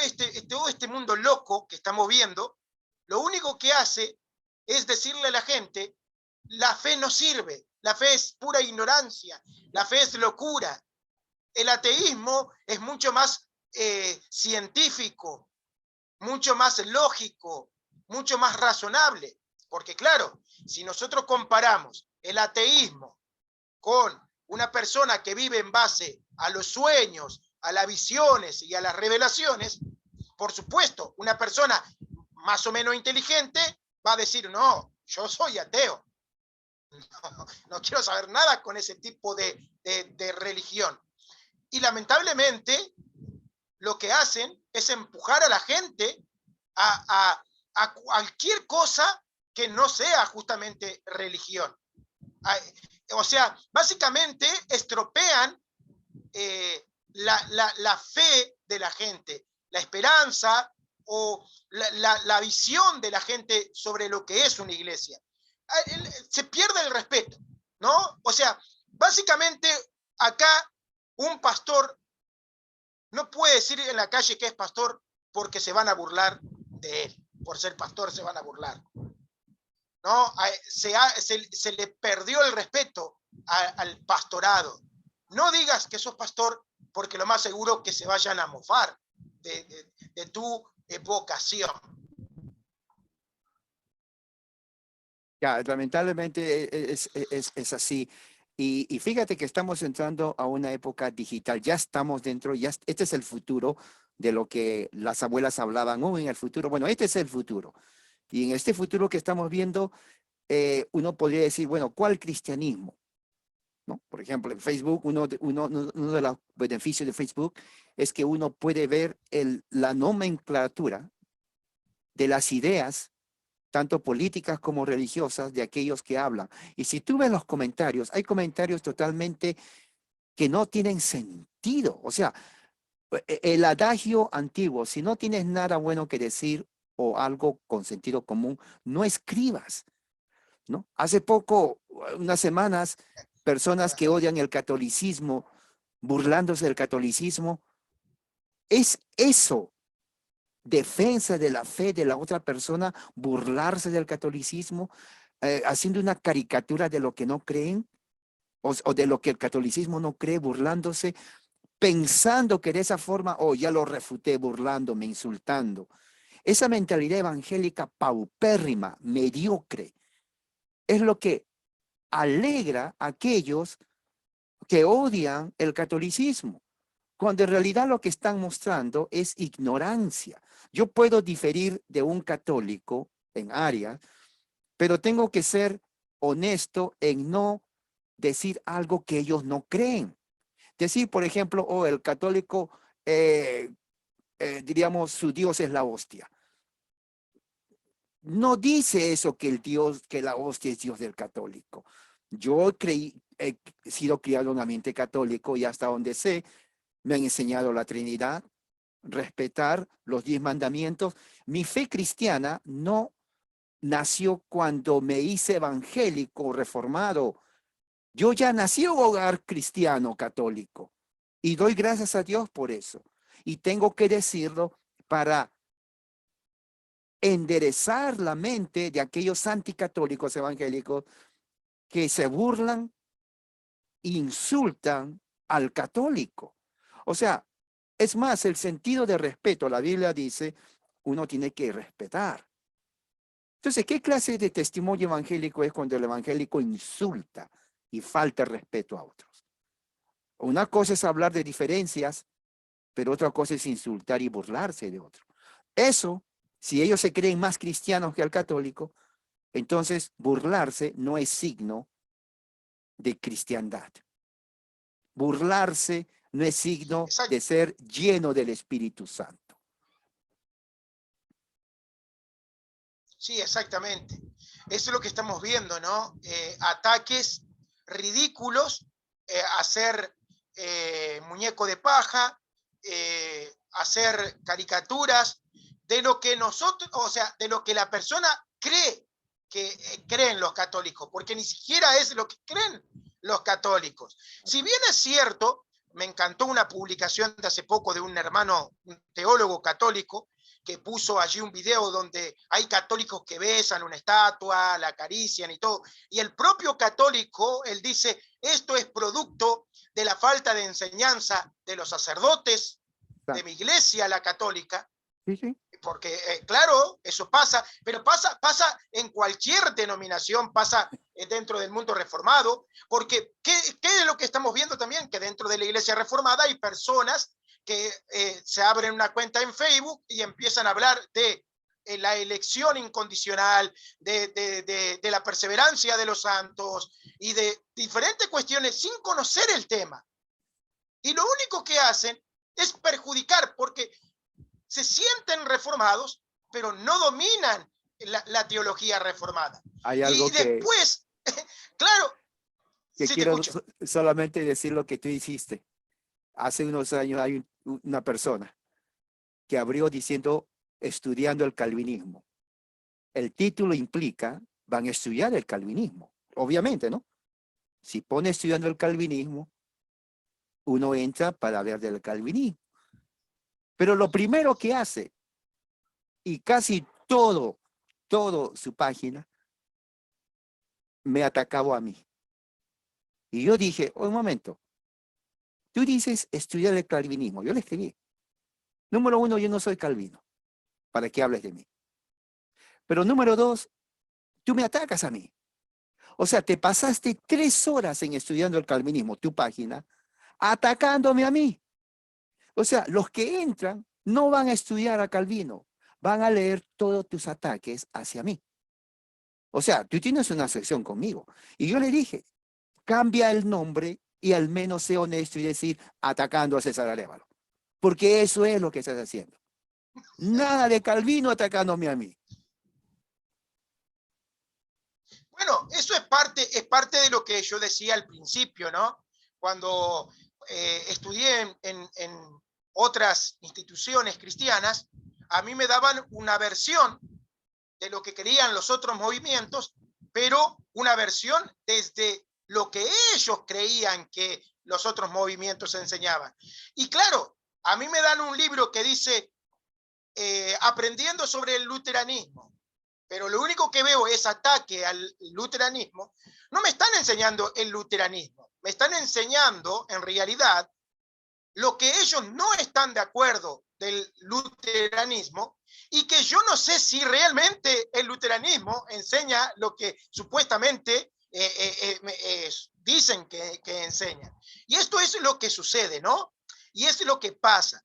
[SPEAKER 1] este mundo loco que estamos viendo, lo único que hace es decirle a la gente, la fe no sirve, la fe es pura ignorancia, la fe es locura. El ateísmo es mucho más científico, mucho más lógico, mucho más razonable. Porque claro, si nosotros comparamos el ateísmo con una persona que vive en base a los sueños, a las visiones y a las revelaciones, por supuesto, una persona más o menos inteligente va a decir, no, yo soy ateo. No quiero saber nada con ese tipo de religión. Y lamentablemente, lo que hacen es empujar a la gente a cualquier cosa que no sea justamente religión. O sea, básicamente estropean la fe de la gente, la esperanza o la visión de la gente sobre lo que es una iglesia. Se pierde el respeto, ¿no? O sea, básicamente acá un pastor no puede decir en la calle que es pastor porque se van a burlar de él. Por ser pastor se van a burlar. ¿No? Se le perdió el respeto al pastorado. No digas que sos pastor porque lo más seguro que se vayan a mofar de tu vocación.
[SPEAKER 2] Ya, lamentablemente es así. Y fíjate que estamos entrando a una época digital. Ya estamos dentro, este es el futuro de lo que las abuelas hablaban. Oh, en el futuro. Bueno, este es el futuro. Y en este futuro que estamos viendo, uno podría decir, bueno, ¿cuál cristianismo? ¿No? Por ejemplo, en Facebook, uno de los beneficios de Facebook es que uno puede ver la nomenclatura de las ideas tanto políticas como religiosas, de aquellos que hablan. Y si tú ves los comentarios, hay comentarios totalmente que no tienen sentido. O sea, el adagio antiguo, si no tienes nada bueno que decir o algo con sentido común, no escribas, ¿no? Hace poco, unas semanas, personas que odian el catolicismo, burlándose del catolicismo, es eso, defensa de la fe de la otra persona, burlarse del catolicismo, haciendo una caricatura de lo que no creen o de lo que el catolicismo no cree, burlándose, pensando que de esa forma, oh, ya lo refuté burlándome, insultando. Esa mentalidad evangélica paupérrima, mediocre, es lo que alegra a aquellos que odian el catolicismo, cuando en realidad lo que están mostrando es ignorancia. Yo puedo diferir de un católico en áreas, pero tengo que ser honesto en no decir algo que ellos no creen. Decir, por ejemplo, oh, el católico, diríamos, su Dios es la hostia. No dice eso que el Dios, que la hostia es Dios del católico. Yo he sido criado en un ambiente católico y hasta donde sé, me han enseñado la Trinidad, respetar los 10 mandamientos. Mi fe cristiana no nació cuando me hice evangélico, reformado. Yo ya nací en un hogar cristiano católico y doy gracias a Dios por eso. Y tengo que decirlo para enderezar la mente de aquellos anticatólicos evangélicos que se burlan, insultan al católico. O sea, es más, el sentido de respeto, la Biblia dice, uno tiene que respetar. Entonces, ¿qué clase de testimonio evangélico es cuando el evangélico insulta y falta respeto a otros? Una cosa es hablar de diferencias, pero otra cosa es insultar y burlarse de otro. Eso, si ellos se creen más cristianos que el católico, entonces burlarse no es signo de cristiandad. Burlarse no es signo de ser lleno del Espíritu Santo.
[SPEAKER 1] Sí, exactamente. Eso es lo que estamos viendo, ¿no? Ataques ridículos, hacer muñeco de paja, hacer caricaturas de lo que nosotros, o sea, de lo que la persona cree que creen los católicos, porque ni siquiera es lo que creen los católicos. Si bien es cierto, me encantó una publicación de hace poco de un hermano, un teólogo católico, que puso allí un video donde hay católicos que besan una estatua, la acarician y todo. Y el propio católico, él dice, esto es producto de la falta de enseñanza de los sacerdotes de mi iglesia, la católica.
[SPEAKER 2] Sí.
[SPEAKER 1] Porque, claro, eso pasa, pero pasa en cualquier denominación, pasa dentro del mundo reformado, porque ¿qué es lo que estamos viendo también? Que dentro de la iglesia reformada hay personas que se abren una cuenta en Facebook y empiezan a hablar de la elección incondicional, de la perseverancia de los santos y de diferentes cuestiones sin conocer el tema. Y lo único que hacen es perjudicar, porque se sienten reformados, pero no dominan la teología reformada.
[SPEAKER 2] Hay algo
[SPEAKER 1] y después, claro,
[SPEAKER 2] que
[SPEAKER 1] sí,
[SPEAKER 2] quiero solamente decir lo que tú hiciste. Hace unos años hay una persona que abrió diciendo estudiando el calvinismo. El título implica van a estudiar el calvinismo, obviamente, ¿no? Si pone estudiando el calvinismo, uno entra para ver del calvinismo. Pero lo primero que hace, y casi todo su página, me atacaba a mí. Y yo dije, un momento, tú dices estudiar el calvinismo. Yo le escribí. Número uno, yo no soy calvino, para que hables de mí. Pero número dos, tú me atacas a mí. O sea, te pasaste 3 horas en estudiando el calvinismo, tu página, atacándome a mí. O sea, los que entran no van a estudiar a Calvino, van a leer todos tus ataques hacia mí. O sea, tú tienes una sección conmigo. Y yo le dije, cambia el nombre y al menos sé honesto y decir atacando a César Arévalo. Porque eso es lo que estás haciendo. Nada de Calvino atacándome a mí.
[SPEAKER 1] Bueno, eso es parte de lo que yo decía al principio, ¿no? Cuando estudié en otras instituciones cristianas, a mí me daban una versión de lo que querían los otros movimientos, pero una versión desde lo que ellos creían que los otros movimientos enseñaban. Y claro, a mí me dan un libro que dice aprendiendo sobre el luteranismo, pero lo único que veo es ataque al luteranismo. No me están enseñando el luteranismo, me están enseñando en realidad lo que ellos no están de acuerdo del luteranismo y que yo no sé si realmente el luteranismo enseña lo que supuestamente dicen que enseñan. Y esto es lo que sucede, ¿no? Y es lo que pasa.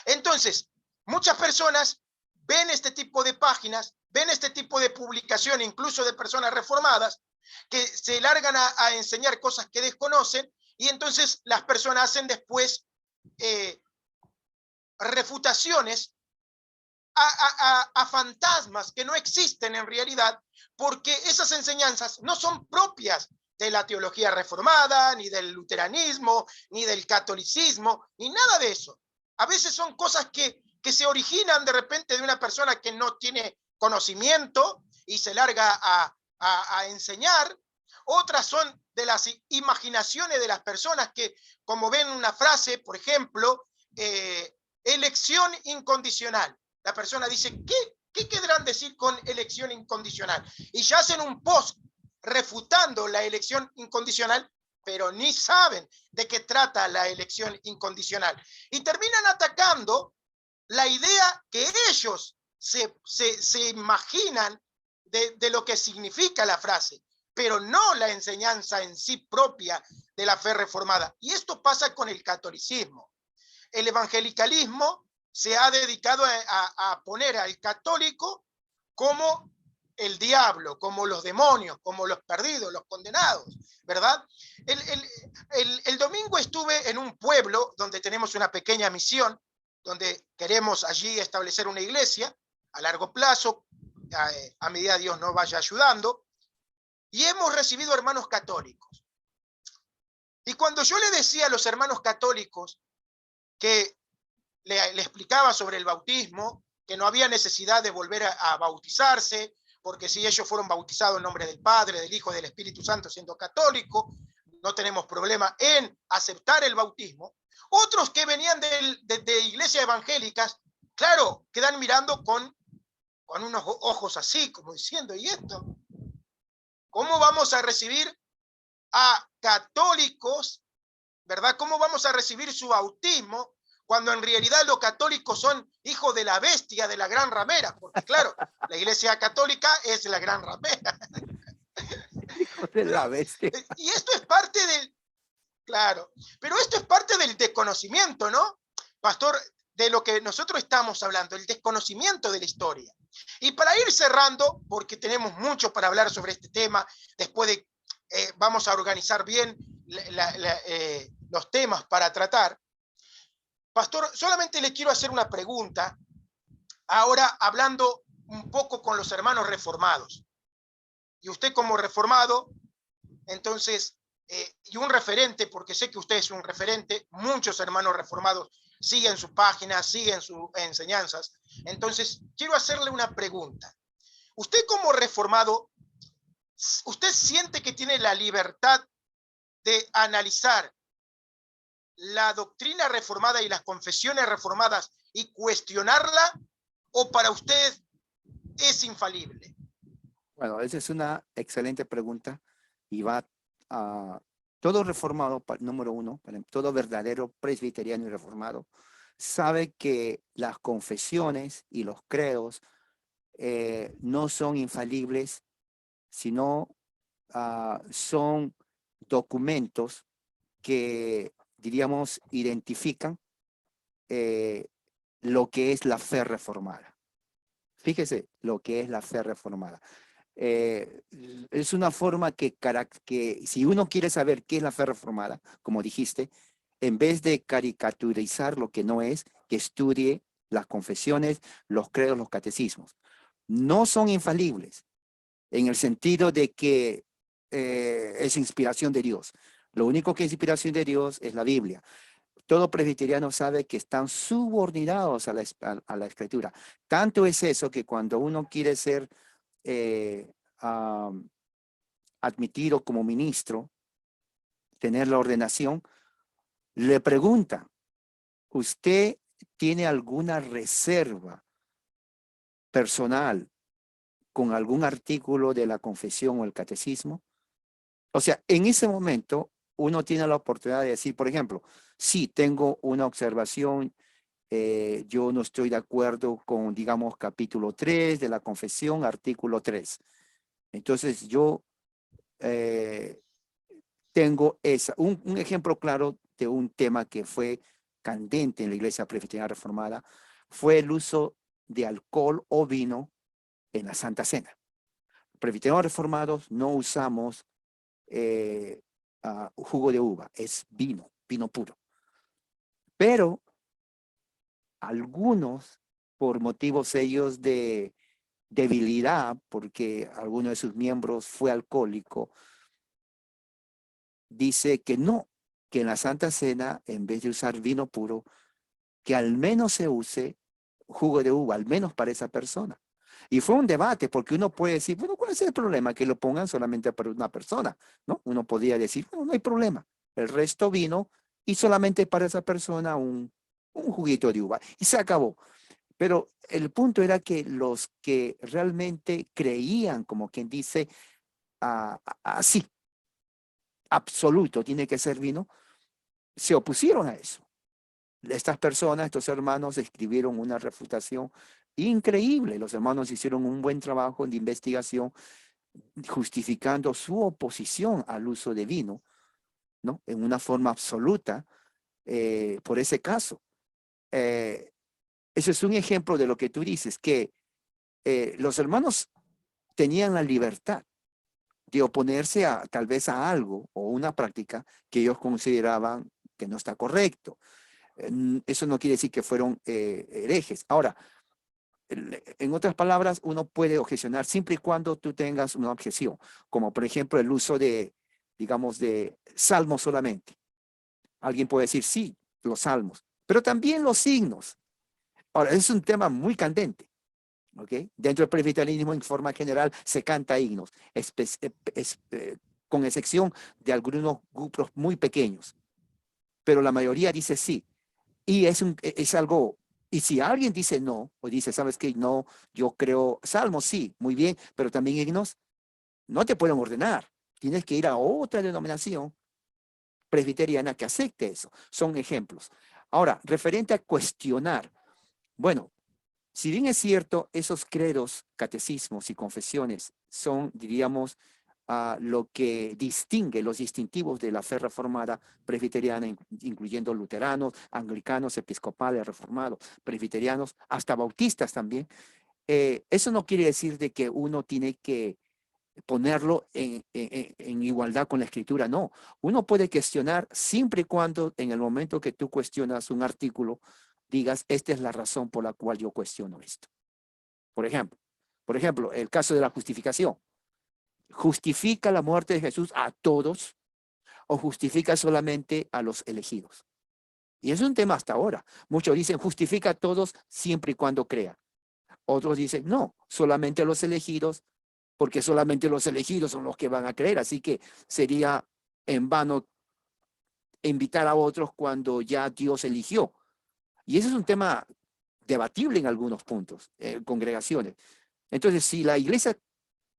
[SPEAKER 1] Entonces, muchas personas ven este tipo de páginas, ven este tipo de publicación, incluso de personas reformadas, que se largan a enseñar cosas que desconocen y entonces las personas hacen después refutaciones a fantasmas que no existen en realidad, porque esas enseñanzas no son propias de la teología reformada, ni del luteranismo, ni del catolicismo, ni nada de eso. A veces son cosas que se originan de repente de una persona que no tiene conocimiento y se larga a enseñar. Otras son de las imaginaciones de las personas que, como ven una frase, por ejemplo, elección incondicional. La persona dice, ¿qué querrán decir con elección incondicional? Y ya hacen un post refutando la elección incondicional, pero ni saben de qué trata la elección incondicional. Y terminan atacando la idea que ellos se imaginan de lo que significa la frase, pero no la enseñanza en sí propia de la fe reformada. Y esto pasa con el catolicismo. El evangelicalismo se ha dedicado a poner al católico como el diablo, como los demonios, como los perdidos, los condenados, ¿verdad? El domingo estuve en un pueblo donde tenemos una pequeña misión, donde queremos allí establecer una iglesia a largo plazo, a medida que Dios nos vaya ayudando, y hemos recibido hermanos católicos. Y cuando yo le decía a los hermanos católicos que le explicaba sobre el bautismo, que no había necesidad de volver a bautizarse, porque si ellos fueron bautizados en nombre del Padre, del Hijo y del Espíritu Santo siendo católico, no tenemos problema en aceptar el bautismo. Otros que venían de iglesias evangélicas, claro, quedan mirando con unos ojos así, como diciendo, ¿y esto? ¿Cómo vamos a recibir a católicos, verdad? ¿Cómo vamos a recibir su bautismo cuando en realidad los católicos son hijos de la bestia, de la gran ramera? Porque claro, la iglesia católica es la gran ramera.
[SPEAKER 2] Hijo de la bestia.
[SPEAKER 1] Y esto es parte del, claro, pero esto es parte del desconocimiento, ¿no? Pastor, de lo que nosotros estamos hablando, el desconocimiento de la historia. Y para ir cerrando, porque tenemos mucho para hablar sobre este tema, después de, vamos a organizar bien los temas para tratar. Pastor, solamente le quiero hacer una pregunta, ahora hablando un poco con los hermanos reformados. Y usted como reformado, entonces, y un referente, porque sé que usted es un referente, muchos hermanos reformados siguen su página, siguen sus enseñanzas. Entonces, quiero hacerle una pregunta. Usted como reformado, ¿usted siente que tiene la libertad de analizar la doctrina reformada y las confesiones reformadas y cuestionarla, o para usted es infalible?
[SPEAKER 2] Bueno, esa es una excelente pregunta y va a todo reformado, número uno, todo verdadero presbiteriano y reformado, sabe que las confesiones y los credos no son infalibles, sino son documentos que, diríamos, identifican lo que es la fe reformada. Fíjese lo que es la fe reformada. Es una forma que si uno quiere saber qué es la fe reformada, como dijiste, en vez de caricaturizar lo que no es, que estudie las confesiones, los credos, los catecismos. No son infalibles en el sentido de que es inspiración de Dios. Lo único que es inspiración de Dios es la Biblia. Todo presbiteriano sabe que están subordinados a la escritura. Tanto es eso que cuando uno quiere ser admitido como ministro, tener la ordenación, le pregunta, ¿usted tiene alguna reserva personal con algún artículo de la confesión o el catecismo? O sea, en ese momento uno tiene la oportunidad de decir, por ejemplo, sí, tengo una observación, yo no estoy de acuerdo con, digamos, capítulo 3 de la confesión, artículo 3. Entonces yo tengo un ejemplo claro de un tema que fue candente en la Iglesia Presbiteriana Reformada, fue el uso de alcohol o vino en la Santa Cena. Presbiterianos reformados no usamos jugo de uva, es vino puro. Pero algunos, por motivos ellos de debilidad, porque alguno de sus miembros fue alcohólico, dice que no, que en la Santa Cena, en vez de usar vino puro, que al menos se use jugo de uva, al menos para esa persona. Y fue un debate, porque uno puede decir, bueno, ¿cuál es el problema? Que lo pongan solamente para una persona, ¿no? Uno podría decir, bueno, no hay problema. El resto vino y solamente para esa persona un juguito de uva. Y se acabó. Pero el punto era que los que realmente creían, como quien dice, así, absoluto, tiene que ser vino, se opusieron a eso. Estas personas, estos hermanos, escribieron una refutación increíble. Los hermanos hicieron un buen trabajo de investigación justificando su oposición al uso de vino, ¿no? En una forma absoluta por ese caso. Eso es un ejemplo de lo que tú dices, que los hermanos tenían la libertad de oponerse a tal vez a algo o una práctica que ellos consideraban que no está correcto. Eso no quiere decir que fueron herejes. Ahora, en otras palabras, uno puede objecionar siempre y cuando tú tengas una objeción, como por ejemplo el uso de, digamos, de salmos solamente. Alguien puede decir, sí, los salmos, pero también los signos. Ahora, es un tema muy candente. ¿Okay? Dentro del presbiterianismo, en forma general, se canta himnos, con excepción de algunos grupos muy pequeños, pero la mayoría dice sí. Y es algo, y si alguien dice no, o dice, ¿sabes qué? No, yo creo salmos, sí, muy bien, pero también himnos, no te pueden ordenar. Tienes que ir a otra denominación presbiteriana que acepte eso. Son ejemplos. Ahora, referente a cuestionar, bueno, si bien es cierto, esos credos, catecismos y confesiones son, diríamos, lo que distingue los distintivos de la fe reformada presbiteriana, incluyendo luteranos, anglicanos, episcopales, reformados, presbiterianos, hasta bautistas también. Eso no quiere decir de que uno tiene que ponerlo en igualdad con la escritura, no. Uno puede cuestionar siempre y cuando en el momento que tú cuestionas un artículo, digas, esta es la razón por la cual yo cuestiono esto. Por ejemplo, el caso de la justificación. ¿Justifica la muerte de Jesús a todos o justifica solamente a los elegidos? Y es un tema hasta ahora. Muchos dicen justifica a todos siempre y cuando crean. Otros dicen no, solamente a los elegidos, porque solamente los elegidos son los que van a creer. Así que sería en vano invitar a otros cuando ya Dios eligió. Y ese es un tema debatible en algunos puntos, congregaciones. Entonces, si la iglesia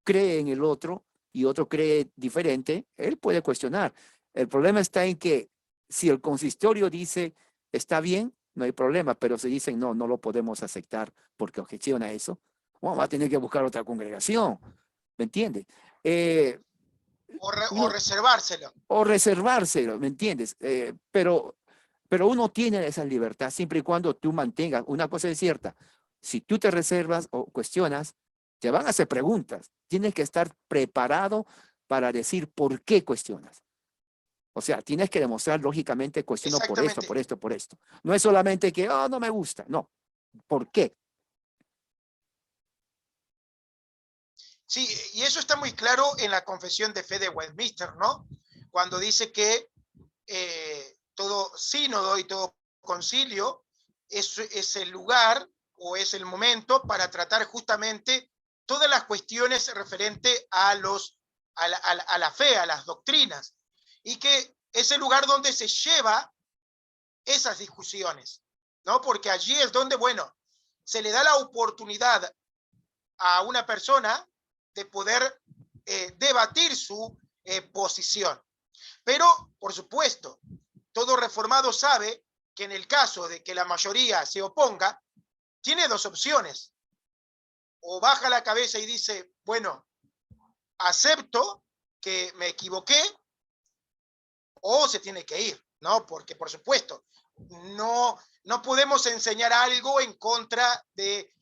[SPEAKER 2] cree en el otro y otro cree diferente, él puede cuestionar. El problema está en que si el consistorio dice está bien, no hay problema, pero si dicen no, no lo podemos aceptar porque objeciona eso, bueno, va a tener que buscar otra congregación, ¿me entiendes?
[SPEAKER 1] O reservárselo.
[SPEAKER 2] O reservárselo, ¿me entiendes? Pero uno tiene esa libertad siempre y cuando tú mantengas, una cosa es cierta, si tú te reservas o cuestionas, te van a hacer preguntas. Tienes que estar preparado para decir por qué cuestionas. O sea, tienes que demostrar lógicamente cuestiono por esto,
[SPEAKER 1] Exactamente.
[SPEAKER 2] por esto, por esto. No es solamente que, oh, no me gusta. No. ¿Por qué?
[SPEAKER 1] Sí, y eso está muy claro en la Confesión de Fe de Westminster, ¿no? Cuando dice que todo sínodo y todo concilio es el lugar o es el momento para tratar justamente todas las cuestiones referentes a la fe, a las doctrinas, y que es el lugar donde se lleva esas discusiones, ¿no? Porque allí es donde, bueno, se le da la oportunidad a una persona de poder debatir su posición. Pero, por supuesto, todo reformado sabe que en el caso de que la mayoría se oponga, tiene dos opciones. O baja la cabeza y dice, bueno, acepto que me equivoqué, o se tiene que ir, ¿no? Porque, por supuesto, no podemos enseñar algo en contra de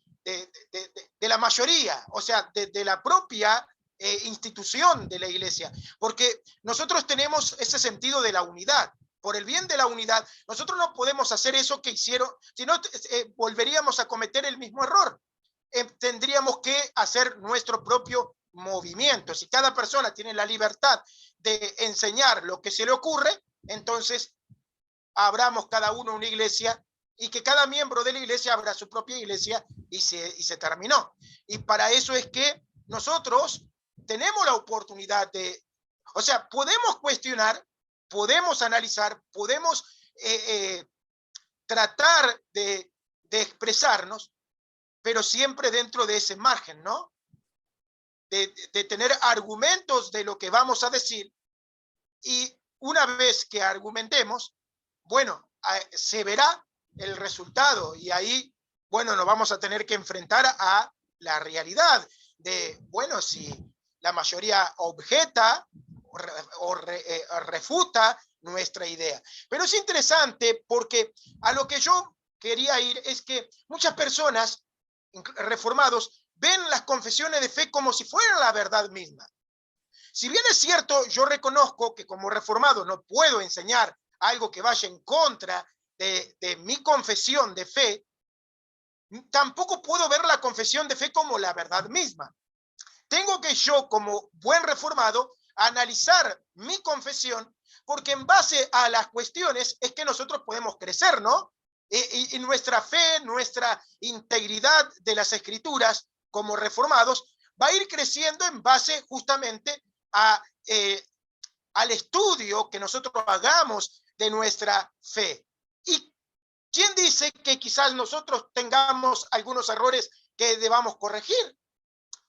[SPEAKER 1] la mayoría, o sea, de la propia institución de la iglesia, porque nosotros tenemos ese sentido de la unidad. Por el bien de la unidad, nosotros no podemos hacer eso que hicieron, si no, volveríamos a cometer el mismo error. Tendríamos que hacer nuestro propio movimiento. Si cada persona tiene la libertad de enseñar lo que se le ocurre, entonces abramos cada uno una iglesia y que cada miembro de la iglesia abra su propia iglesia y se terminó. Y para eso es que nosotros tenemos la oportunidad de, o sea, podemos cuestionar, podemos analizar, podemos tratar de expresarnos, pero siempre dentro de ese margen, ¿no? De tener argumentos de lo que vamos a decir, y una vez que argumentemos, bueno, se verá el resultado y ahí bueno, nos vamos a tener que enfrentar a la realidad de, bueno, si la mayoría objeta o refuta nuestra idea. Pero es interesante porque a lo que yo quería ir es que muchas personas reformados ven las confesiones de fe como si fueran la verdad misma. Si bien es cierto, yo reconozco que como reformado no puedo enseñar algo que vaya en contra de mi confesión de fe, tampoco puedo ver la confesión de fe como la verdad misma. Tengo que yo, como buen reformado, analizar mi confesión, porque en base a las cuestiones es que nosotros podemos crecer, ¿no? Y nuestra fe, nuestra integridad de las escrituras como reformados va a ir creciendo en base justamente a, al estudio que nosotros hagamos de nuestra fe. ¿Y quién dice que quizás nosotros tengamos algunos errores que debamos corregir?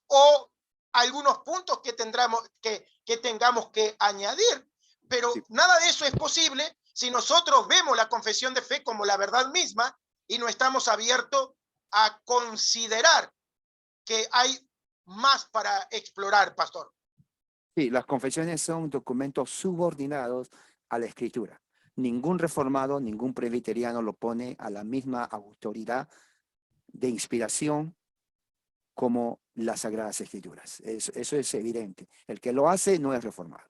[SPEAKER 1] O algunos puntos que tengamos que añadir. Pero
[SPEAKER 2] Sí,
[SPEAKER 1] nada de eso es posible si nosotros vemos la confesión de fe como la verdad misma y no estamos abiertos a considerar que hay más para explorar, pastor.
[SPEAKER 2] sí, las confesiones son documentos subordinados a la escritura. Ningún reformado, ningún presbiteriano lo pone a la misma autoridad de inspiración como las Sagradas Escrituras. Eso es evidente. El que lo hace no es reformado.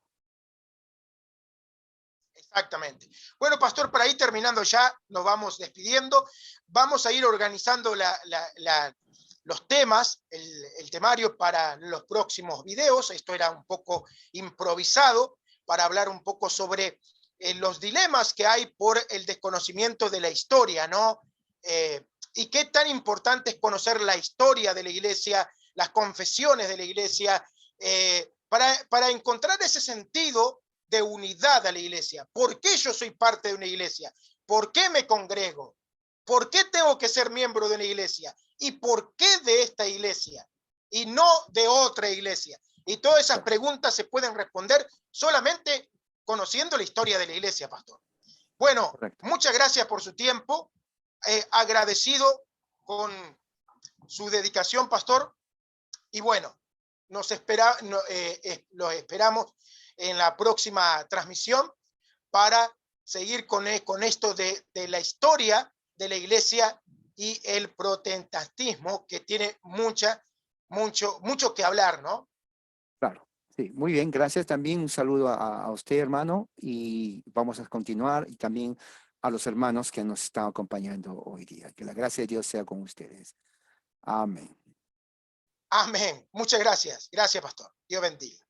[SPEAKER 1] Exactamente. Bueno, pastor, para ir terminando ya, nos vamos despidiendo. Vamos a ir organizando los temas, el temario para los próximos videos. Esto era un poco improvisado para hablar un poco sobre los dilemas que hay por el desconocimiento de la historia, ¿no? Y qué tan importante es conocer la historia de la iglesia, las confesiones de la iglesia, para encontrar ese sentido de unidad a la iglesia. ¿Por qué yo soy parte de una iglesia? ¿Por qué me congrego? ¿Por qué tengo que ser miembro de una iglesia? ¿Y por qué de esta iglesia? Y no de otra iglesia. Y todas esas preguntas se pueden responder solamente conociendo la historia de la iglesia, pastor. Bueno,
[SPEAKER 2] Correcto.
[SPEAKER 1] muchas gracias por su tiempo. Agradecido con su dedicación, pastor. Y bueno, los esperamos en la próxima transmisión para seguir con esto de la historia de la iglesia y el protestantismo, que tiene mucho que hablar, ¿no?
[SPEAKER 2] Claro. Sí, muy bien. Gracias también. Un saludo a usted, hermano, y vamos a continuar y también a los hermanos que nos están acompañando hoy día. Que la gracia de Dios sea con ustedes. Amén.
[SPEAKER 1] Amén. Muchas gracias. Gracias, pastor. Dios bendiga.